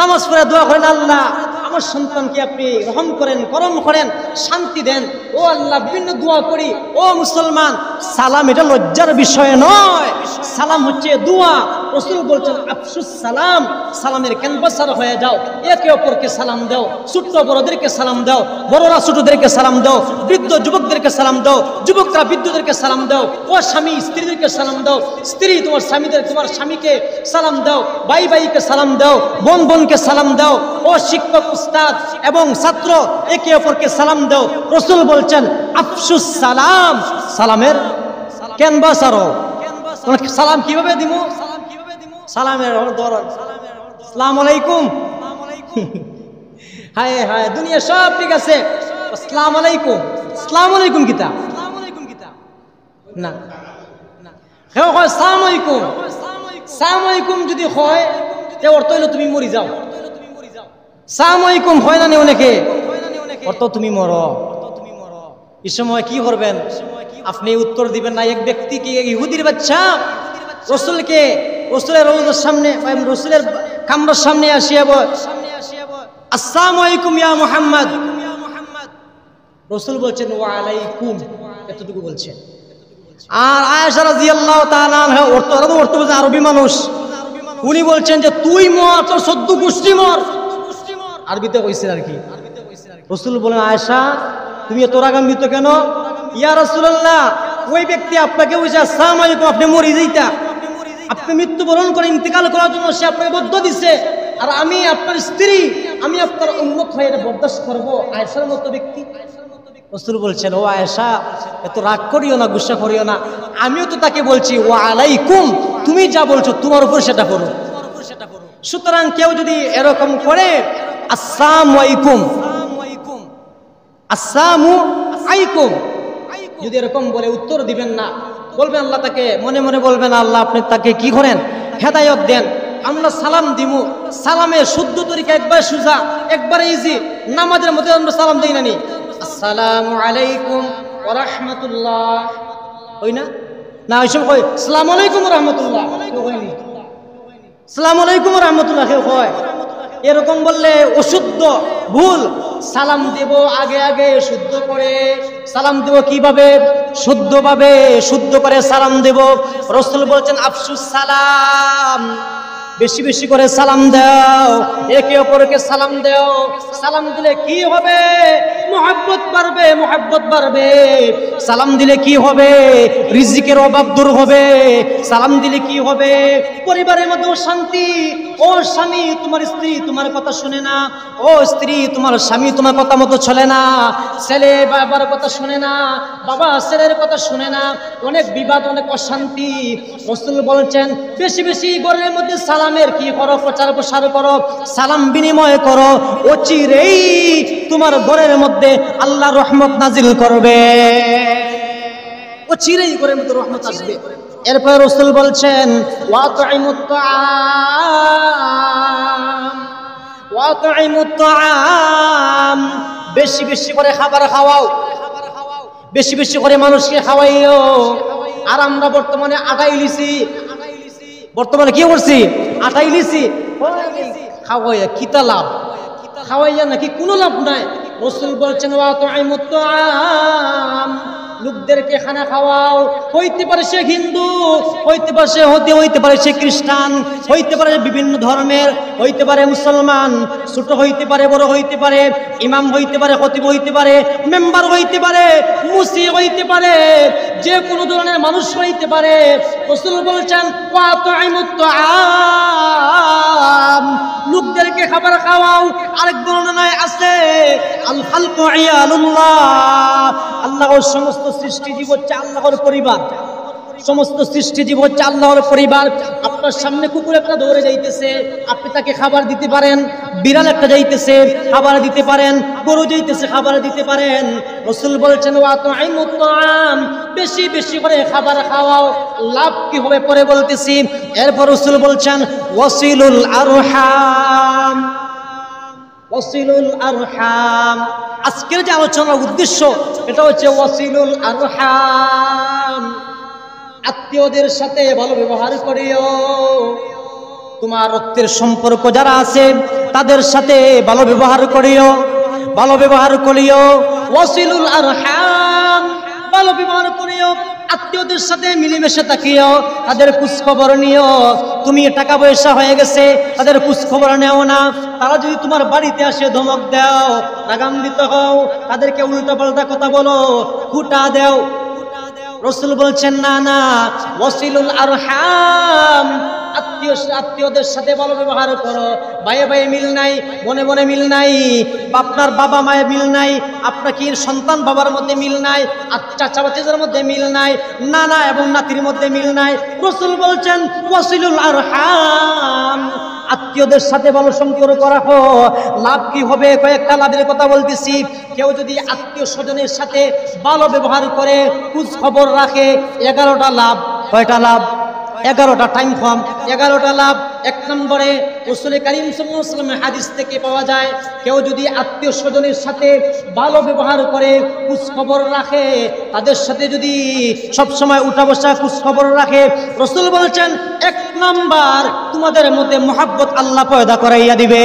নামাজ পড়ে দোয়া করেন, আল্লাহ আমার সন্তানকে আপনি রহম করেন, করম করেন, শান্তি দেন। ও আল্লাহ, বিভিন্ন দোয়া করি। ও মুসলমান, সালাম এটা লজ্জার বিষয় নয়, সালাম হচ্ছে দোয়া। রাসূল বলছেন আফসুস সালাম, সালামের ক্যাম্পাসার হয়ে যাও, একে অপরকে সালাম দাও, ছোট্ট বড়দেরকে সালাম দাও, বড়রা ছোটদেরকে সালাম দাও, বৃদ্ধ যুবকদেরকে সালাম দাও, যুবকরা বৃদ্ধদেরকে সালাম দাও। ও স্বামী স্ত্রীদেরকে সালাম দাও, স্ত্রী তোমার স্বামীদের, তোমার স্বামীকে সালাম দাও, ভাই ভাইকে সালাম দাও, বোন বোনকে সালাম দাও। ও শিক্ষক, উস্তাদ এবং ছাত্র, একে অপরকে সালাম দাও। রাসূল বলছেন আফসুস সালাম, সালামের ক্যানভাসার হও। সালাম কিভাবে দিব? সালামের ধরন, আসসালামু আলাইকুম। হায় হায়, দুনিয়া সব ঠিক আছে, আসসালামু আলাইকুম। আসসালামু আলাইকুম কিতা না, কেউ কয় আসসালামু আলাইকুম। আসসালামু আলাইকুম যদি হয় তে অর্থ হইলো তুমি মরি যাও। আসসালামু আলাইকুম হয় না অনেকে, অর্থ তুমি মরো। এই সময় কি করবেন? আপনি উত্তর দিবেন না। এক ব্যক্তিকে, ইহুদির বাচ্চা, রাসূলকে, রাসূলের রওজার সামনে, রাসূলের কামরার সামনে আসিয়া আসসালামু আলাইকুম ইয়া মুহাম্মদ। রাসূল বলছেন ওয়া আলাইকুম, এতটুকু বলছেন। আর আয়েশা রাদিয়াল্লাহু তাআলা আনহা, অর্থ বলছেন আরবি মানুষ, উনি বলছেন যে তুই মর, তোর 14 গোষ্ঠী মর। আরবিতে কইছে আর কি। রাসূল বলেন আয়েশা তুমি এত রাগান্বিত কেন? ইয়া রাসূলুল্লাহ, ওই ব্যক্তি আপনাকে বলছে আসসালামু আলাইকুম, আপনি মরে যাইতা, আপনি মৃত্যুবরণ করে ইন্তেকাল করার জন্য সে আপনাকে বদ্ধ দিছে, আর আমি আপনার স্ত্রী, আমি আপনার উম্মত হয়ে এটা বরদাস্ত করবো? আয়েশার মতো ব্যক্তি, রাসূল বলছেন, ও আয়েশা এত রাগ করিও না, গুসা করিও না, আমিও তো তাকে বলছি ওয়া আলাইকুম, তুমি যা বলছো তোমার উপর সেটা করো। সুতরাং কেউ যদি এরকম করে আসসালামু আলাইকুম, আসসালামু আলাইকুম যদি এরকম বলে উত্তর দিবেন না, বলবেন আল্লাহ তাকে মনে মনে বলবেন আল্লাহ আপনি তাকে কি করেন, হেদায়েত দেন। আমরা সালাম দিমু, সালামের শুদ্ধ তরিকা একবার সুজা, একবার ইজি। নামাজের মধ্যে আমরা সালাম দিই না নি, আসসালামু আলাইকুম ওয়া রাহমাতুল্লাহ, হই না? না ওই সময় কই আসসালামু আলাইকুম ওয়া রাহমাতুল্লাহ, কেউ কইনি আসসালামু আলাইকুম ওয়া রাহমাতুল্লাহ, কেউ কয়? এরকম বললে অশুদ্ধ, ভুল। সালাম দেব আগে আগে শুদ্ধ করে সালাম দেব। কিভাবে? শুদ্ধভাবে, শুদ্ধ করে সালাম দেব। রাসূল বলছেন আফসুস সালাম, বেশি বেশি করে সালাম দাও, একে অপরকে সালাম দাও। সালাম দিলে কি হবে? মহব্বত বাড়বে, মহব্বত বাড়বে। সালাম দিলে কি হবে? রিজিকের অভাব দূর হবে। সালাম দিলে কি হবে? পরিবারের মধ্যে শান্তি। ও স্বামী, তোমার স্ত্রী তোমার কথা শুনে না, ও স্ত্রী তোমার স্বামী তোমার কথা মতো চলে না, ছেলে বাবার কথা শুনে না, বাবা ছেলের কথা শুনে না, অনেক বিবাদ, অনেক অশান্তি। রাসূল বলছেন বেশি বেশি ঘরের মধ্যে সালামের কি করো, প্রচার প্রসার করো, সালাম বিনিময় করো। অচিরেই তোমার ঘরের মধ্যে আল্লাহ রহমত নাজিল করবে, অচিরেই ঘরের মধ্যে রহমত আসবে। এরপর রাসূল বলছেন ওয়াতুইমুত তাআম, ওয়াতুইমুত তাআম, বেশি বেশি করে খাবার খাওয়াও, বেশি বেশি করে মানুষকে খাওয়াইও। আর আমরা বর্তমানে আটাই লিছি, বর্তমানে কি করছি? আটাই লিছি, খাওয়াইয়া কিতা লাভ? খাওয়াইয়া নাকি কোনো লাভ নাই। রাসূল বলছেন ওয়াতুইমুত তাআম, লোকদেরকে খানা খাওয়াও। হইতে পারে সে হিন্দু, হইতে পারে সে হইতে পারে সে খ্রিস্টান, হইতে পারে বিভিন্ন ধর্মের, হইতে পারে মুসলমান, ছোট হইতে পারে বড় হইতে পারে, ইমাম হইতে পারে, খতিব হইতে পারে, মেম্বার হইতে পারে, মুসি হইতে পারে, যে কোনো ধরনের মানুষ হইতে পারে। রাসূল বলছেন ওয়াতুইমুত তাআম, লোকদেরকে খাবার খাওয়াও। আরেক বর্ণনায় আছে আল খালকু ইয়ালুল্লাহ, আল্লাহর সমস্ত সৃষ্টি জীব হচ্ছে আল্লাহর পরিবার, সমস্ত সৃষ্টি জীব হচ্ছে আল্লাহর পরিবার। আপনার সামনে কুকুর একটা দৌড়ে যাইতেছে, আপনি তাকে খাবার দিতে পারেন। বিড়াল একটা যাইতেছে, খাবার দিতে পারেন। গরু যাইতেছে, খাবার দিতে পারেন। রাসূল বলছেন ওয়াতুইমুত তাআম, বেশি বেশি করে খাবার খাওয়াও। লাভ কি হবে পরে বলতেছি। এরপর রাসূল বলছেন ওয়াসিলুল আরহাম, ওয়াসিলুল আরহাম। আজকের যে আলোচনার উদ্দেশ্য এটা হচ্ছে ওয়াসিলুল আরহাম, আত্মীয়দের সাথে ভালো ব্যবহার করিও। তোমার রক্তের সম্পর্ক যারা আছে তাদের সাথে ভালো ব্যবহার করিও, ভালো ব্যবহার করিও। ওয়াসিলুল আরহাম, ভালো ব্যবহার করিও। আত্মীয়দের সাথে মিলেমিশে থাকিও, তাদের খোঁজ খবর নিও। তুমি টাকা পয়সা হয়ে গেছে, তাদের খোঁজ খবর নেও না। তারা যদি তোমার বাড়িতে আসে ধমক দাও, রাগান্বিত হও, তাদেরকে উল্টা পাল্টা কথা বলো, খুঁটা দাও। রাসূল বলছেন না না, ওয়াসিলুল আরহাম, আত্মীয়দের সাথে ভালো ব্যবহার করো। ভাইয়ে ভাইয়ে মিল নাই, বোনে বোনে মিল নাই, আপনার বাবা মায়ের মিল নাই, আপনার কি সন্তান বাবার মধ্যে মিল নাই, চাচা চাচিদের মধ্যে মিল নাই, নানা এবং নাতির মধ্যে মিল নাই। রাসূল বলছেন ওয়াসিলুল আরহাম, আত্মীয়দের সাথে ভালো সম্পর্ক রাখো। লাভ কি হবে? কয়েকটা লাভের কথা বলতেছি। কেউ যদি আত্মীয় স্বজনের সাথে ভালো ব্যবহার করে, খোঁজ খবর রাখে, 11টা লাভ। কয়টা লাভ? 11টা, টাইম কম, 11টা লাভ। এক নম্বরে রাসূল কারীম সাল্লাল্লাহু আলাইহি ওয়াসাল্লামের হাদিস থেকে পাওয়া যায়, কেউ যদি আত্মীয় স্বজনের সাথে ভালো ব্যবহার করে, খোঁজ খবর রাখে, তাদের সাথে যদি সব সময় উঠা বসা খোঁজ খবর রাখে, রাসূল বলেছেন 1 নাম্বার তোমাদের মধ্যে মহব্বত আল্লাহ পয়দা করাইয়া দিবে।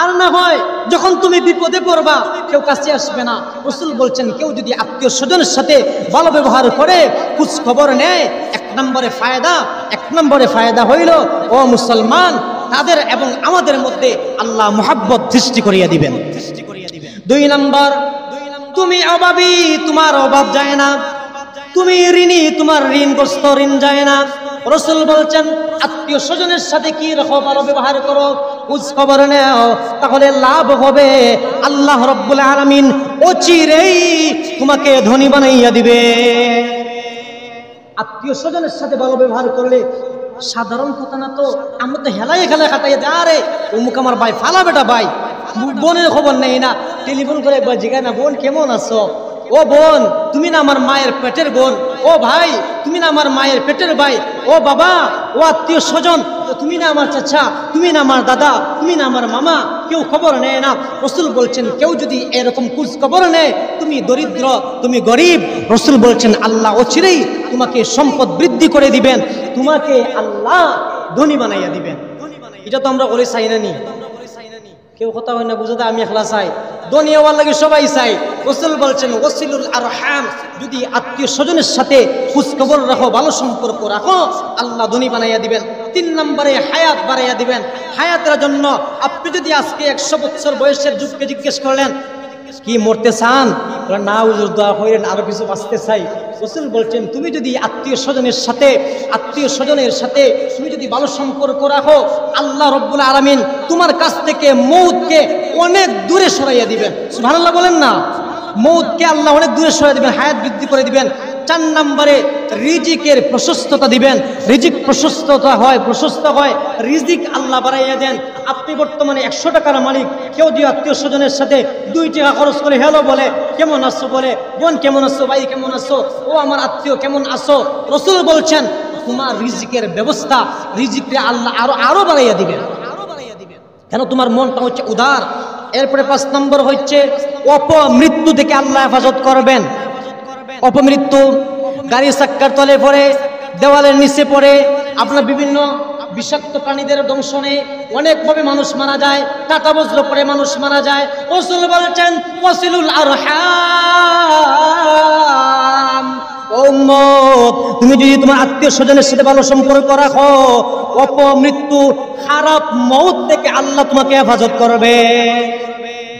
আর না হয় যখন তুমি বিপদে পড়বা কেউ কাছে আসবে না। রাসূল বলছেন কেউ যদি আত্মীয় স্বজনের সাথে ভালো ব্যবহার করে, খোঁজ খবর নেয়, 1 নম্বরে ফায়দা হইল ও মুসলমান, তাদের এবং আমাদের মধ্যে আল্লাহ মহব্বত সৃষ্টি করিয়া দিবেন। 2 নম্বর, তুমি অভাবী, তোমার অভাব যায় না। তুমি ঋণী, তোমার ঋণগ্রস্ত, ঋণ যায় না। রাসূল বলছেন আত্মীয় স্বজনের সাথে কি রাখো, ভালো ব্যবহার করো। খোঁজ খবর নেও, তাহলে লাভ হবে। আল্লাহ রাব্বুল আলামিন অচিরেই তোমাকে ধনী বানাইয়া দিবে। আত্মীয় স্বজনের সাথে ভালো ব্যবহার করলে সাধারণ কথা না তো। আমরা তো হেলাই খেলা খাটাই যা রে অমুক আমার ভাই, ফালা বেটা ভাই, বোনের খবর নেই না, টেলিফোন করে একবার জিজ্ঞাসা না, বোন কেমন আছো? ও বোন তুমি না আমার মায়ের পেটের বোন, ও ভাই তুমি না আমার মায়ের পেটের ভাই, ও বাবা ও আত্মীয় স্বজন তুমি না আমার চাচা, তুমি না আমার দাদা, তুমি না আমার মামা, কেউ খবর নেয় না। রাসূল বলছেন কেউ যদি এরকম খোঁজ খবর নেয়, তুমি দরিদ্র, তুমি গরিব, রাসূল বলছেন আল্লাহ অচিরেই তোমাকে সম্পদ বৃদ্ধি করে দিবেন, তোমাকে আল্লাহ ধনী বানাইয়া দিবেন। এটা তো আমরা বলে চাই না নি, কেউ কথা হয় না বুঝাতে আমি একলা চাই, দুনিয়া ওয়ার লাগে সবাই চাই। রাসূল বলছেন ওয়াসিলুল আরহাম, যদি আত্মীয় স্বজনের সাথে খোঁজ খবর রাখো, ভালো সম্পর্ক রাখো, আল্লাহ ধনী বানাইয়া দিবেন। 3 নম্বরে হায়াত বাড়াইয়া দিবেন। হায়াতের জন্য আপনি যদি আজকে 100 বছর বয়সের যুগকে জিজ্ঞেস করলেন কি মরতে চান, না হুজুর দোয়া করেন আরো কিছু বাঁচতে চাই। রাসূল বলছেন তুমি যদি আত্মীয় স্বজনের সাথে তুমি যদি ভালো সম্পর্ক রাখো, আল্লাহ রাব্বুল আলামিন তোমার কাছ থেকে মউতকে অনেক দূরে সরাইয়া দিবেন। সুবহানাল্লাহ বলেন না, মউতকে আল্লাহ অনেক দূরে সরাইয়া দিবেন, হায়াত বৃদ্ধি করে দিবেন। 4 নম্বরে রিজিকের প্রশস্ততা দিবেন। রিজিক প্রশস্ত হয়, রিজিক আল্লাহ বাড়াইয়া দেন। আপনি বর্তমানে 100 টাকার মালিক, কেউ যদি আত্মীয় স্বজনের সাথে 2 টাকা খরচ করে হ্যালো বলে, কেমন আছো বলে, বোন কেমন আছো, ভাই কেমন আছো, ও আমার আত্মীয় কেমন আছো, রাসূল বলছেন তোমার রিজিকের ব্যবস্থা, রিজিককে আল্লাহ আরো বাড়াইয়া দিবেন। কেন তোমার মনটা হচ্ছে উদার। এরপরে 5 নম্বর হচ্ছে অপমৃত্যু থেকে আল্লাহ হেফাজত করবেন। অপমৃত্যু, গাড়ি চাক্কার তলে পড়ে, দেওয়ালের নিচে পড়ে, আপনার বিভিন্ন বিষাক্ত প্রাণীদের দংশনে অনেকভাবে মানুষ মারা যায়, টাটা বজ্র পড়ে মানুষ মারা যায়। রাসূল বলছেন ওয়াসিলুল আরহাম, ও উম্মত তুমি যদি তোমার আত্মীয় স্বজনের সাথে ভালো সম্পর্ক রাখো, অপমৃত্যু খারাপ মউত থেকে আল্লাহ তোমাকে হেফাজত করবে।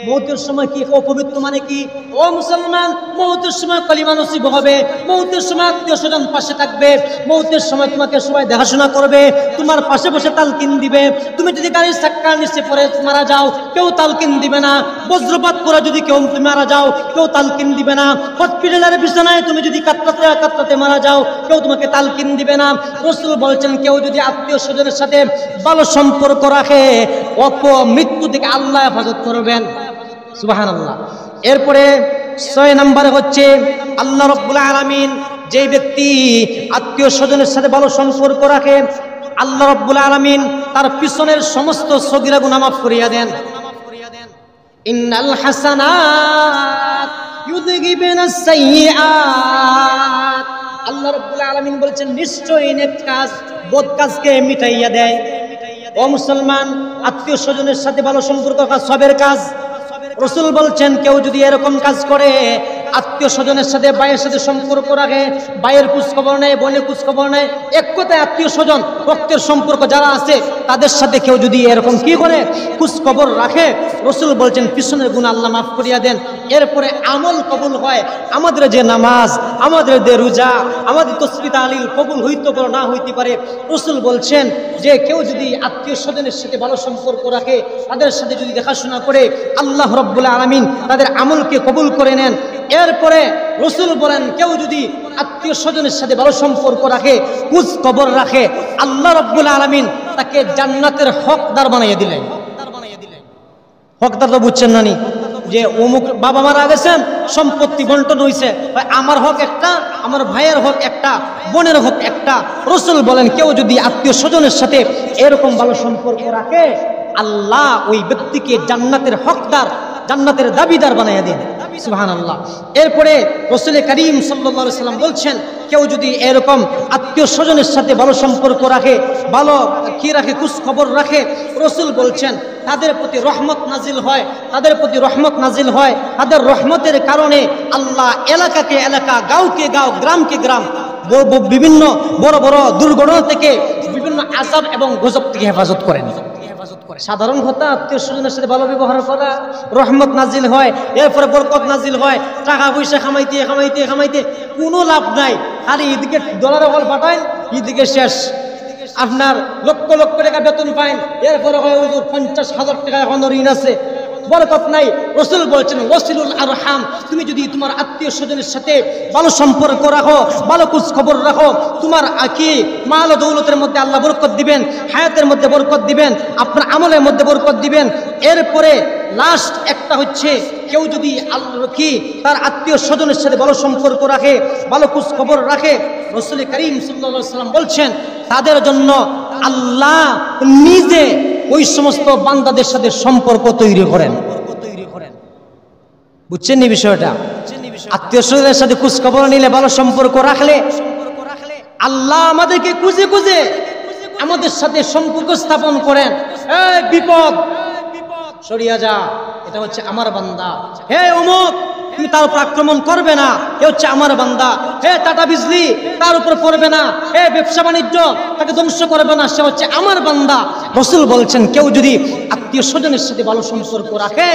মৌতের সময় কি অপমৃত্যু মানে কি? ও মুসলমান, মৌতের সময় কালিমা নসিব হবে, মৌতের সময় আত্মীয় স্বজন পাশে থাকবে, মৌতের সময় তোমাকে সবাই দেখাশোনা করবে, তোমার পাশে বসে তালকিন দিবে। তুমি যদি গাড়ির চাক্কার নিচে পড়ে মারা যাও, কেউ তালকিন দিবে না। বজ্রপাত করে যদি কেউ মারা যাও, কেউ তালকিন দিবে না। হসপিটালের বিছানায় তুমি যদি কাতরাতে মারা যাও, কেউ তোমাকে তালকিন দিবে না। রাসূল বলছেন কেউ যদি আত্মীয় স্বজনের সাথে ভালো সম্পর্ক রাখে, অপমৃত্যু থেকে আল্লাহ হেফাজত করবেন। সুবহানাল্লাহ। এরপরে 6 নম্বরে হচ্ছে আল্লাহ রাব্বুল আলামিন যে ব্যক্তি আত্মীয় স্বজনের সাথে ভালো সম্পর্ক রাখে, আল্লাহ রাব্বুল আলামিন তার পিছনের সমস্ত সগীরা গুনাহ মাফ করিয়া দেন। ইন্নাল হাসানাত ইউযহিবুনাস সাইয়্যাত, আল্লাহ রাব্বুল আলামিন বলেছেন নিশ্চয়ই নেক কাজ বদ কাজকে মিটাইয়া দেয়। ও মুসলমান, আত্মীয় স্বজনের সাথে ভালো সম্পর্ক কাজ সবের কাজ। রাসূল বলছেন কেউ যদি এরকম কাজ করে, আত্মীয় স্বজনের সাথে ভাইয়ের সাথে সম্পর্ক রাখে, ভাইয়ের খোঁজ খবর নেয়, বোনের খোঁজ খবর নেয়, এক কথায় আত্মীয় স্বজন রক্তের সম্পর্ক যারা আছে তাদের সাথে কেউ যদি এরকম কি করে খোঁজ খবর রাখে, রাসূল বলছেন পিছনের গুনাহ আল্লাহ মাফ করিয়া দেন। এরপরে আমল কবুল হয়। আমাদের যে নামাজ, আমাদের যে রোজা, আমাদের তাসবিহ তাহলিল কবুল হইতে পারে না হইতে পারে। রাসূল বলছেন যে কেউ যদি আত্মীয় স্বজনের সাথে ভালো সম্পর্ক রাখে, তাদের সাথে যদি দেখাশোনা করে, আল্লাহ রাব্বুল আলামিন তাদের আমলকে কবুল করে নেন। এরপরে রাসূল বলেন কেউ যদি আত্মীয় স্বজনের সাথে ভালো সম্পর্ক রাখে, খোঁজ খবর রাখে, আল্লাহ রাব্বুল আলামিন তাকে জান্নাতের হকদার বানাইয়া দিলেন। হকদার তো বুঝছেন না নি, যে অমুক বাবা মারা গেছেন, সম্পত্তি বন্টন হয়েছে, আমার হক একটা, আমার ভাইয়ের হক একটা, বোনের হক একটা। রাসূল বলেন কেউ যদি আত্মীয় স্বজনের সাথে এরকম ভালো সম্পর্ক রাখে, আল্লাহ ওই ব্যক্তিকে জান্নাতের হকদার, জান্নাতের দাবিদার বানাইয়া দেন। সুবহানাল্লাহ। এরপরে রাসূল করিম সাল্লাল্লাহু আলাইহি সাল্লাম বলছেন কেউ যদি এরকম আত্মীয় স্বজনের সাথে ভালো সম্পর্ক রাখে, ভালো কি রাখে, খোঁজ খবর রাখে, রাসূল বলছেন তাদের প্রতি রহমত নাজিল হয়, তাদের প্রতি রহমত নাজিল হয়। তাদের রহমতের কারণে আল্লাহ এলাকাকে এলাকা, গাঁওকে গাঁও, গ্রামকে গ্রাম, বিভিন্ন বড় বড় দুর্ঘটনা থেকে, বিভিন্ন আযাব এবং গজব থেকে হেফাজত করেন। সাধারণ কথা, আত্মীয় স্বজনের সাথে ভালো ব্যবহার করা, রহমত নাজিল হয়, এরপরে বরকত নাজিল হয়। টাকা পয়সা খামাইতে খামাইতে খামাইতে কোনো লাভ নাই, খালি এদিকে ডলার হল পাঠায়, এদিকে শেষ। আপনার লক্ষ লক্ষ টাকা বেতন পায়, এরপরে হয় হুজুর 50,000 টাকা এখনো ঋণ আছে, বরকত নাই। রাসূল বলছেন ওয়াসিলুল আরহাম, তুমি যদি তোমার আত্মীয় স্বজনের সাথে ভালো সম্পর্ক রাখো, ভালো খোঁজ খবর রাখো, তোমার কি মাল ও দৌলতের মধ্যে আল্লাহ বরকত দিবেন, হায়াতের মধ্যে বরকত দিবেন, আপনার আমলের মধ্যে বরকত দিবেন। এরপরে লাস্ট একটা হচ্ছে, কেউ যদি কি তার আত্মীয় স্বজনের সাথে ভালো সম্পর্ক রাখে, ভালো খোঁজ খবর রাখে, রাসূল করিম সাল্লাল্লাহু আলাইহি ওয়াসাল্লাম বলছেন তাদের জন্য আল্লাহ নিজে ওই সমস্ত বান্দাদের সাথে সম্পর্ক তৈরি করেন। বুঝছেন এই বিষয়টা? আত্মীয় স্বজনের সাথে খোঁজ খবর নিলে, ভালো সম্পর্ক রাখলে আল্লাহ আমাদেরকে খুঁজে খুঁজে আমাদের সাথে সম্পর্ক স্থাপন করেন। এই বিপদ সরিয়া যা, এটা হচ্ছে আমার বান্দা। হে অমুক, তুমি তার উপর আক্রমণ করবে না, এ হচ্ছে আমার বান্দা। হে টাটা বিজলি, তার উপর পড়বে না। হে ব্যবসা বাণিজ্য, তাকে ধ্বংস করবে না, সে হচ্ছে আমার বান্দা। রাসূল বলছেন কেউ যদি আত্মীয় স্বজনের সাথে ভালো সম্পর্ক রাখে,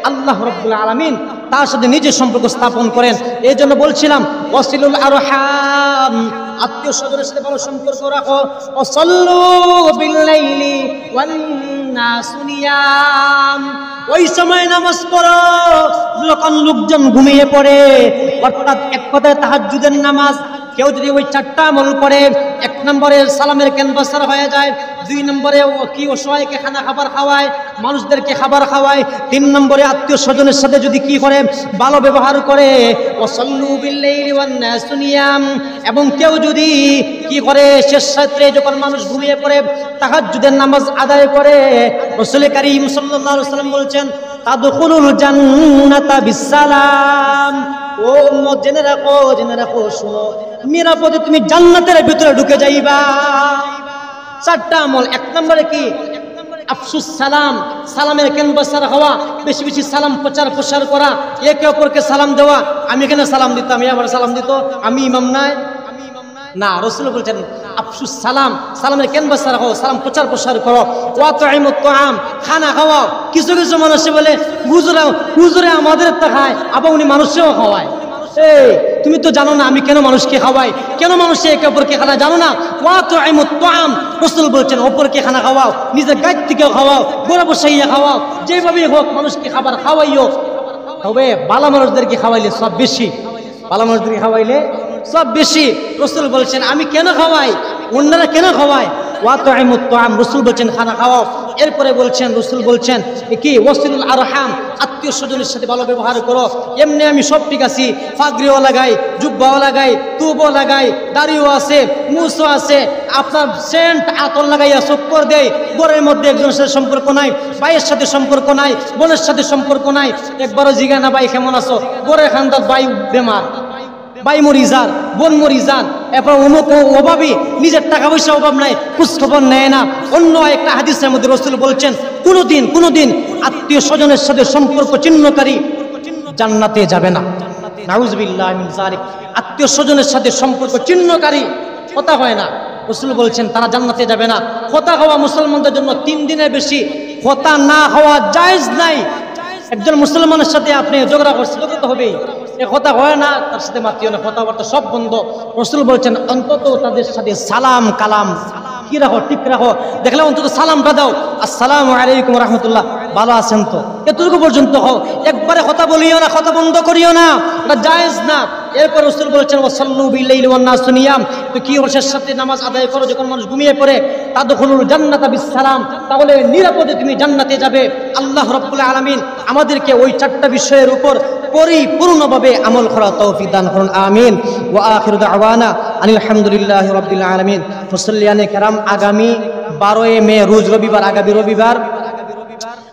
আল্লাহ রাব্বুল আলামিন তার সাথে নিজে সম্পর্ক স্থাপন করেন। এই জন্য বলছিলাম ওয়াসিলুল আরহাম, আত্মীয় স্বজনের সাথে ভালো সম্পর্ক রাখো। ওয়াসাল্লু বিল্লাইলি ওয়ান নাসু নিয়াম, ওই সময় নামাজ পড়ো যখন লোকজন ঘুমিয়ে পড়ে, অর্থাৎ এক কথায় তাহাজ্জুদের নামাজ। কেউ যদি ওই 4টা আমল করে, 1 নম্বরে সালামের ক্যানভাসার হয়ে যায়, 2 নম্বরে কি অসহায়কে খাবার খাওয়ায়, মানুষদেরকে খাবার খাওয়ায়, 3 নম্বরে আত্মীয় স্বজনের সাথে যদি কি করে ভালো ব্যবহার করে, ওয়াসাল্লু বিল্লাইলি ওয়ান নাসু নিয়াম, এবং কেউ যদি কি করে শেষ রাত্রে যখন মানুষ ঘুমিয়ে পড়ে তাহাজ্জুদের নামাজ আদায় করে, রাসূল করিম সাল্লাল্লাহু আলাইহি ওয়াসাল্লাম বলছেন তাদখুলুল জান্নাতা বিসসালাম। ও উম্মত জেনে রাখো, শুনো, নিরাপদে তুমি জান্নাতের ভিতরে ঢুকে যাইবা। 4টা আমল। 1 নম্বরে কি? আফসুস সালাম, সালামের ক্যানভাসার হওয়া, বেশি বেশি সালাম প্রচার করা, একে অপরকে সালাম দেওয়া। আমি এখানে সালাম দিতাম, আমার সালাম দিত, আমি ইমাম নাই না। রাসূল বলছেন আফসুস সালাম, সালামের ক্যানভাসার হও, সালাম প্রচার করো। ওয়া তুইমুত তুআম, খানা খাওয়াও। কিছু কিছু মানুষ বলে হুজুরে আমাদের তা খায়, আবার উনি মানুষেও খাওয়ায়। এই তুমি তো জানো না আমি কেন মানুষকে খাওয়াই, কেন মানুষে একে অপরকে খানা জানো না? ওয়া তুইমুত তুআম, রাসূল বলছেন অপরকে খানা খাওয়াও, নিজের গায়ের থেকেও খাওয়াও, গোড়া বসাইয়া খাওয়াও, যেভাবেই হোক মানুষকে খাবার খাওয়াইও। তবে ভালো মানুষদেরকে খাওয়াইলে সব বেশি, ভালো মানুষদেরকে খাওয়াইলে সব বেশি। রাসূল বলছেন আমি কেন খাওয়াই, অন্যরা কেন খাওয়ায়? ওয়া তুইমুত তুআম, রাসূল বলছেন খানা খাওয়াও। এরপরে রাসূল বলছেন কি ওয়াসিলুল আরহাম, আত্মীয় স্বজনের সাথে ভালো ব্যবহার করো। এমনি আমি সব ঠিক আছি, পাগড়িও লাগাই, জুব্বাও লাগাই, তুবও লাগাই, দাড়িও আছে, মুছও আছে, আপনার সেন্ট আতর লাগাইয়া চক্কর দেয়, ঘরের মধ্যে একজনের সাথে সম্পর্ক নাই, ভাইয়ের সাথে সম্পর্ক নাই, বোনের সাথে সম্পর্ক নাই। একবারও জিজ্ঞাসা না ভাই কেমন আছো, ঘরের খান্দার ভাই বেমার, ভাই মরি যান, বোন মরি যান, এরপর অমুক অভাবী, নিজের টাকা পয়সা অভাব নাই, খোঁজ খবর নেয় না। অন্য একটা হাদিসের মধ্যে রাসূল বলছেন কোনোদিন আত্মীয় স্বজনের সাথে সম্পর্ক ছিন্নকারী জান্নাতে যাবে না। নাউযুবিল্লাহি মিন যালিক। আত্মীয় স্বজনের সাথে সম্পর্ক ছিন্নকারী, কথা হয় না, রাসূল বলছেন তারা জান্নাতে যাবে না। কথা হওয়া মুসলমানদের জন্য 3 দিনের বেশি কথা না হওয়া জায়েজ নাই। একজন মুসলমানের সাথে আপনি ঝগড়া করছেন, তো হবেই, কথা হয় না, তার সাথে মাতিও না, কথাবার্তা সব বন্ধ। রাসূল বলছেন অন্তত তাদের সাথে সালাম কালাম কি রাখো, ঠিক রাখো। দেখলে অন্তত সালামটা দাও, আসসালামু আলাইকুম রাহমাতুল্লাহ, ভালো আছেন তো, এতটুকু পর্যন্ত হও। একবারে কথা বলিও না, কথা বন্ধ করিও না, এটা জায়েজ না। এরপর রাসূল বলেছেন ওয়াসাল্লু বিল্লাইলি ওয়ান নাসু নিয়াম, তো কি শেষ সাথে নামাজ আদায় করো যখন মানুষ ঘুমিয়ে পড়ে, তাদখুলুল জান্নাতা বিসসালাম, তাহলে নিরাপদে তুমি জান্নাতে যাবে। আল্লাহ রাব্বুল আলামিন আমাদেরকে ওই 4টা বিষয়ের উপর পরিপূর্ণভাবে আমল করার তৌফিক দান করুন, আমিন। ওয়া আখিরু দাওয়ানা আনিল হামদুলিল্লাহি রাব্বিল আলামিন। মুসল্লিয়ানে কেরাম, আগামী 12 মে রোজ রবিবার, আগামী রবিবার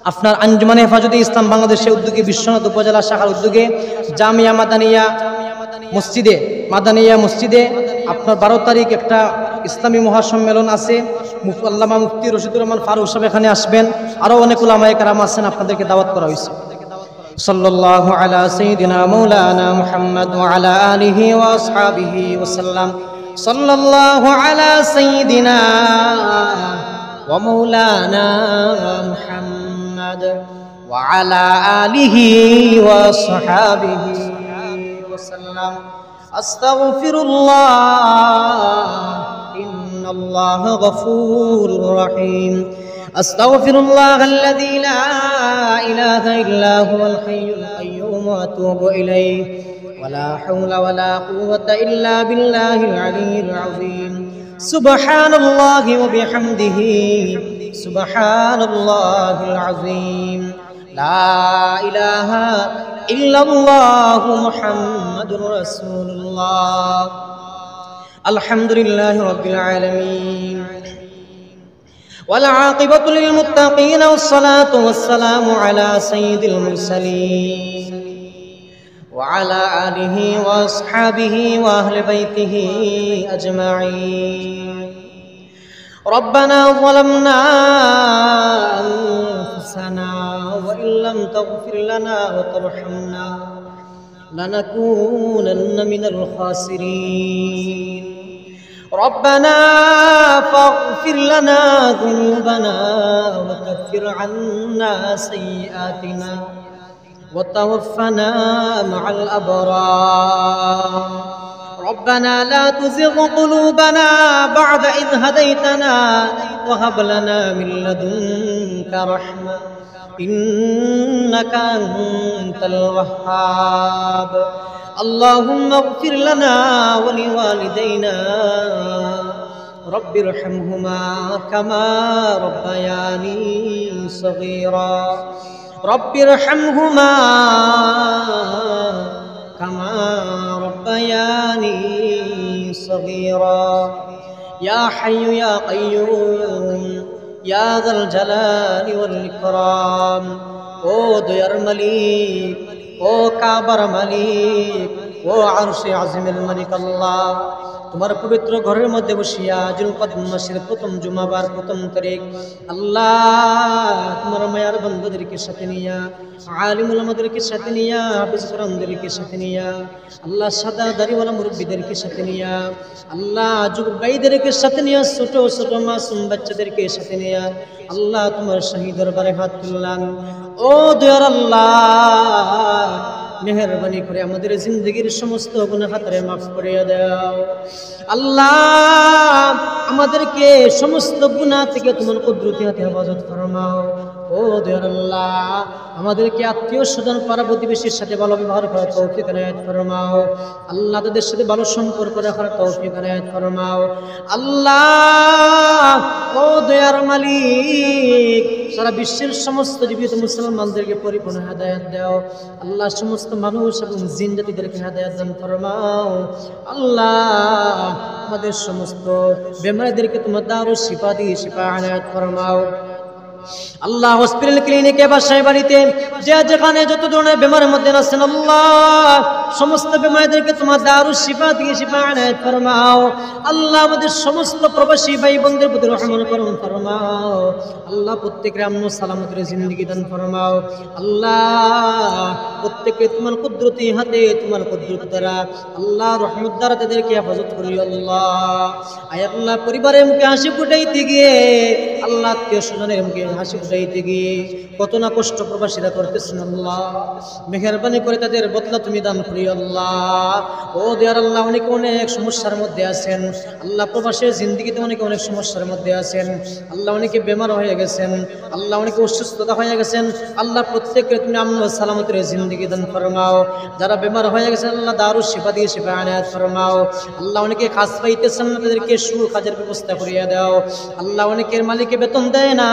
আপনার আঞ্জুমানে হেফাজতে ইসলাম বাংলাদেশের উদ্যোগে বিশ্বনাথ উপজেলা শাখার উদ্যোগে জামিয়া মাদানিয়া মসজিদে আপনার 12 তারিখ একটা ইসলামী মহাসম্মেলন আছে। আল্লামা মুফতি রশিদুর রহমান ফারুক সাহেব এখানে আসবেন, আরো অনেক উলামায়ে কেরাম আছেন, আপনাদেরকে দাওয়াত করা হয়েছে। সাল্লাল্লাহু আলা সাইয়্যিদিনা মাওলানা মুহাম্মদ ওয়া আলা আলিহি ওয়া আসহাবিহি ওয়া সাল্লাম। সাল্লাল্লাহু আলা সাইয়্যিদিনা ওয়া মাওলানা মুহাম্মদ ওয়া আলা আলিহি ওয়া আসহাবিহি ওয়া সাল্লাম। আস্তাগফিরুল্লাহ ইন্নাল্লাহা গফুরুর রহিম। আস্তাগফিরুল্লাহ আল্লাযী লা ইলাহা ইল্লা হুয়াল হাইয়ুল কাইয়্যুম ওয়া আতুবু ইলাইহি ওয়া লা হাওলা ওয়া লা কুওয়াতা ইল্লা বিল্লাহিল আলিয়্যিল আযীম। সুবহানাল্লাহি ওয়া বিহামদিহি সুবহানাল্লাহিল আযীম। লা ইলাহা ইল্লাল্লাহু মুহাম্মাদুর রাসূলুল্লাহ। আলহামদুলিল্লাহি রাব্বিল আলামিন ওয়াল আকিবাতু লিল মুত্তাকিন ওয়াস-সালাতু ওয়াস-সালামু আলা সাইয়্যিদিল মুরসালিন ওয়া আলা আলিহি ওয়া আসহাবিহি ওয়া আহলি বাইতিহি আজমাইন। রব্বানা যালামনা আনফুসানা ওয়া ইল্লাম তাগফির লানা ওয়া তারহামনা লানাকুনান্না মিনাল খাসিরিন। ربنا فاغفر لنا ذنوبنا وكفر عنا سيئاتنا وتوفنا مع الأبرار. ربنا لا تزغ قلوبنا بعد إذ هديتنا وهب لنا من لدنك رحمة إنك أنت الوهاب. اللهم اغفر لنا ولوالدينا رب ارحمهما كما ربياني صغيرا. رب ارحمهما كما ربياني صغيرا. يا حي يا قيوم يا ذا الجلال والإكرام. ও দয়ার মালিক, ও কাবার মালিক, ও আরশে আজিমের মালিক আল্লাহ, তোমার পবিত্র ঘরের মধ্যে বসিয়া জিলকদ মাসের প্রথম জুমাবার প্রথম তারিখ আল্লাহ তোমার মায়ার বান্দাদেরকে সাথে নিয়া, আলিম উলামাদেরকে সাথে নিয়া, হাফেজ কোরআনদেরকে সাথে নিয়া, আল্লাহ সাদা দাড়িওয়ালা মুরব্বিদেরকে সাথে নিয়া, আল্লাহ যুবক ভাইদেরকে সাথে নিয়া, ছোট ছোট মাসুম বাচ্চাদেরকে সাথে নিয়া আল্লাহ তোমার শাহী দরবারে হাত তুললাম। ও দয়ার আল্লাহ, মেহেরবানি করে আমাদের জিন্দগির সমস্ত গুনাহ খাতারে মাফ করে দাও আল্লাহ। আমাদেরকে সমস্ত গুনাহ থেকে তোমার কুদরতি হাতে হেফাজত ফরমাও। ও দয়ার আল্লাহ, আমাদেরকে আত্মীয় স্বজন পাড়া প্রতিবেশীর সাথে ভালো ব্যবহার করার তৌফিক এনায়েত ফরমাও আল্লাহ। তাদের সাথে ভালো সম্পর্ক রাখার তৌফিক এনায়েত ফরমাও আল্লাহ। ও দয়ার মালিক, সারা বিশ্বের সমস্ত জীবিত মুসলমানদেরকে পরিপূর্ণ হেদায়েত দাও আল্লাহ। সমস্ত মানুষ এবং জিন জাতিদেরকে হেদায়েত দান ফরমাও আল্লাহ। আমাদের সমস্ত বেমারিদেরকে তোমার দারুস শিফা দিয়ে শিফা এনায়েত ফরমাও আল্লাহ। হসপিটাল, ক্লিনিকে, বাসায়, বাড়িতে যে যেখানে যত ধরনের বেমারের মধ্যে আছেন আল্লাহ, সমস্ত বেমারিদেরকে তোমার দারুস শিফা দিয়ে শিফা এনায়েত ফরমাও আল্লাহ। আমাদের সমস্ত প্রবাসী ভাই বোনদের প্রতি রহম করম ফরমাও আল্লাহ। প্রত্যেকের আমন সালামতের জিন্দেগি দান ফরমাও আল্লাহ। প্রত্যেককে তোমার কুদরতি হাতে, তোমার কুদরত দ্বারা আল্লাহ রহমত দ্বারা তাদেরকে হেফাজত করি আল্লাহ। আয় আল্লাহ, পরিবারের মুখে হাসি ফুটাইতে গিয়ে আল্লাহ, আত্মীয় স্বজনের মুখে হাসি ফুটাইতে গিয়ে কত না কষ্ট প্রবাসীরা করতেছেন আল্লাহ। মেহেরবানি করে তাদের বদলা তুমি দান করি আল্লাহ। ও দয়ার আল্লাহ, অনেকে অনেক সমস্যার মধ্যে আছেন আল্লাহ। প্রবাসের জিন্দেগিতে অনেকে অনেক সমস্যার মধ্যে আছেন আল্লাহ। অনেকে বেমার হয়ে গেছেন আল্লাহ, অনেকে অসুস্থতা হয়ে গেছেন আল্লাহ। প্রত্যেককে তুমি আমন সালামতের জিন্দেগি দান ফরমাও। যারা বেমার হয়ে গেছেন আল্লাহ, দারুস শিফা দিয়ে শিফা এনায়েত ফরমাও আল্লাহ। অনেকে কাজ পাইতেছেন না, তাদেরকে কাজের ব্যবস্থা করিয়া দাও আল্লাহ। অনেকের মালিকে বেতন দেয় না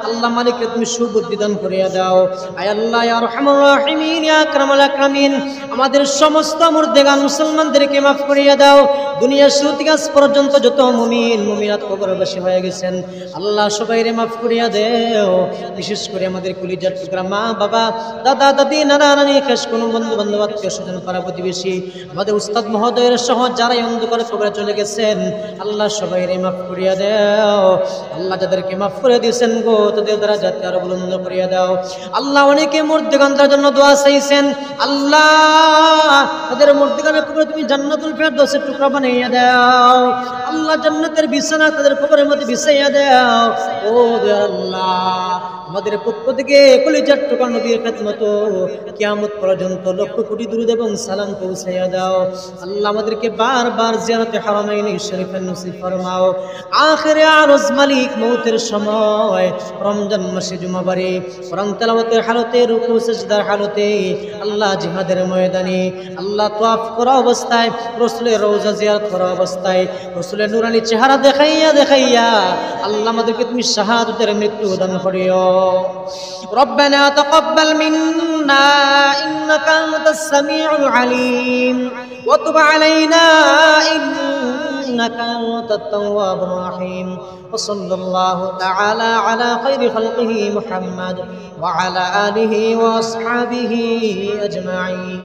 আল্লাহ, মালিককে তুমি সুবুদ্ধি দান করিয়া দাও আয় আল্লাহ। ইয়া আরহামুর রাহিমিন, ইয়া আকরামুল আকরামিন, আমাদের সমস্ত মুর্দেগান মুসলমানদেরকে মাফ করিয়া দাও। দুনিয়ার শুরু থেকে আজ পর্যন্ত যত মুমিন মুমিনাত কবরবাসী হয়ে গেছেন আল্লাহ, সবাইরে মাফ করিয়া দেও। বিশেষ করে আমাদের কলিজার টুকরা মা বাবা, দাদা দাদি, নানা নানি, খাস কোনো বন্ধু বান্ধব, আত্মীয় স্বজন, পাড়া প্রতিবেশী, আমাদের উস্তাদ মহোদয়ের সহ যারাই অন্ধকারে কবরে চলে গেছেন আল্লাহ, সবাইরে মাফ করিয়া দেও আল্লাহ। যাদেরকে মাফ করে দিয়েছেন গো, তাদের দ্বারা যাতে আরো বুলন্দ করিয়া দাও আল্লাহ। অনেকে মুর্দেগানদের জন্য দোয়া চাইছেন আল্লাহ, তাদের মধ্যখানে কবরে তুমি জান্নাতুল ফেরদৌসের টুকরা বানাইয়া দাও আল্লাহ, জান্নাতের বিছানা তাদের কবরের মধ্যে বিছাইয়া দাও। ও দয়াল আল্লাহ, আমাদের পক্ষ থেকে কলিজার টুকরা নবীর খেদমত কিয়ামত পর্যন্ত লক্ষ কোটি দুরূদ এবং সালাম পৌঁছাইয়া দাও আল্লাহ। আমাদেরকে বারবার জিয়ারতে হারামাইন শরীফের নসিব ফরমাও। আখিরে আরজ মালিক মৌতের সময় রমজান মাসে জুমাবারে কোরআন তেলাওয়াতের হালতে, রুকু সিজদার হালতে, আল্লাহ জিহাদের ময়দানে, আল্লাহ তাওয়াফ করা অবস্থায়, রাসূলের রওজা জিয়ারত করা অবস্থায় রাসূলের নূরানি চেহারা দেখাইয়া আল্লাহ আমাদেরকে তুমি শাহাদাতের মৃত্যু দান করিও। ربنا تقبل منا إنك أنت السميع العليم وتب علينا إنك أنت التواب الرحيم وصلى الله تعالى على خير خلقه محمد وعلى آله وأصحابه أجمعين.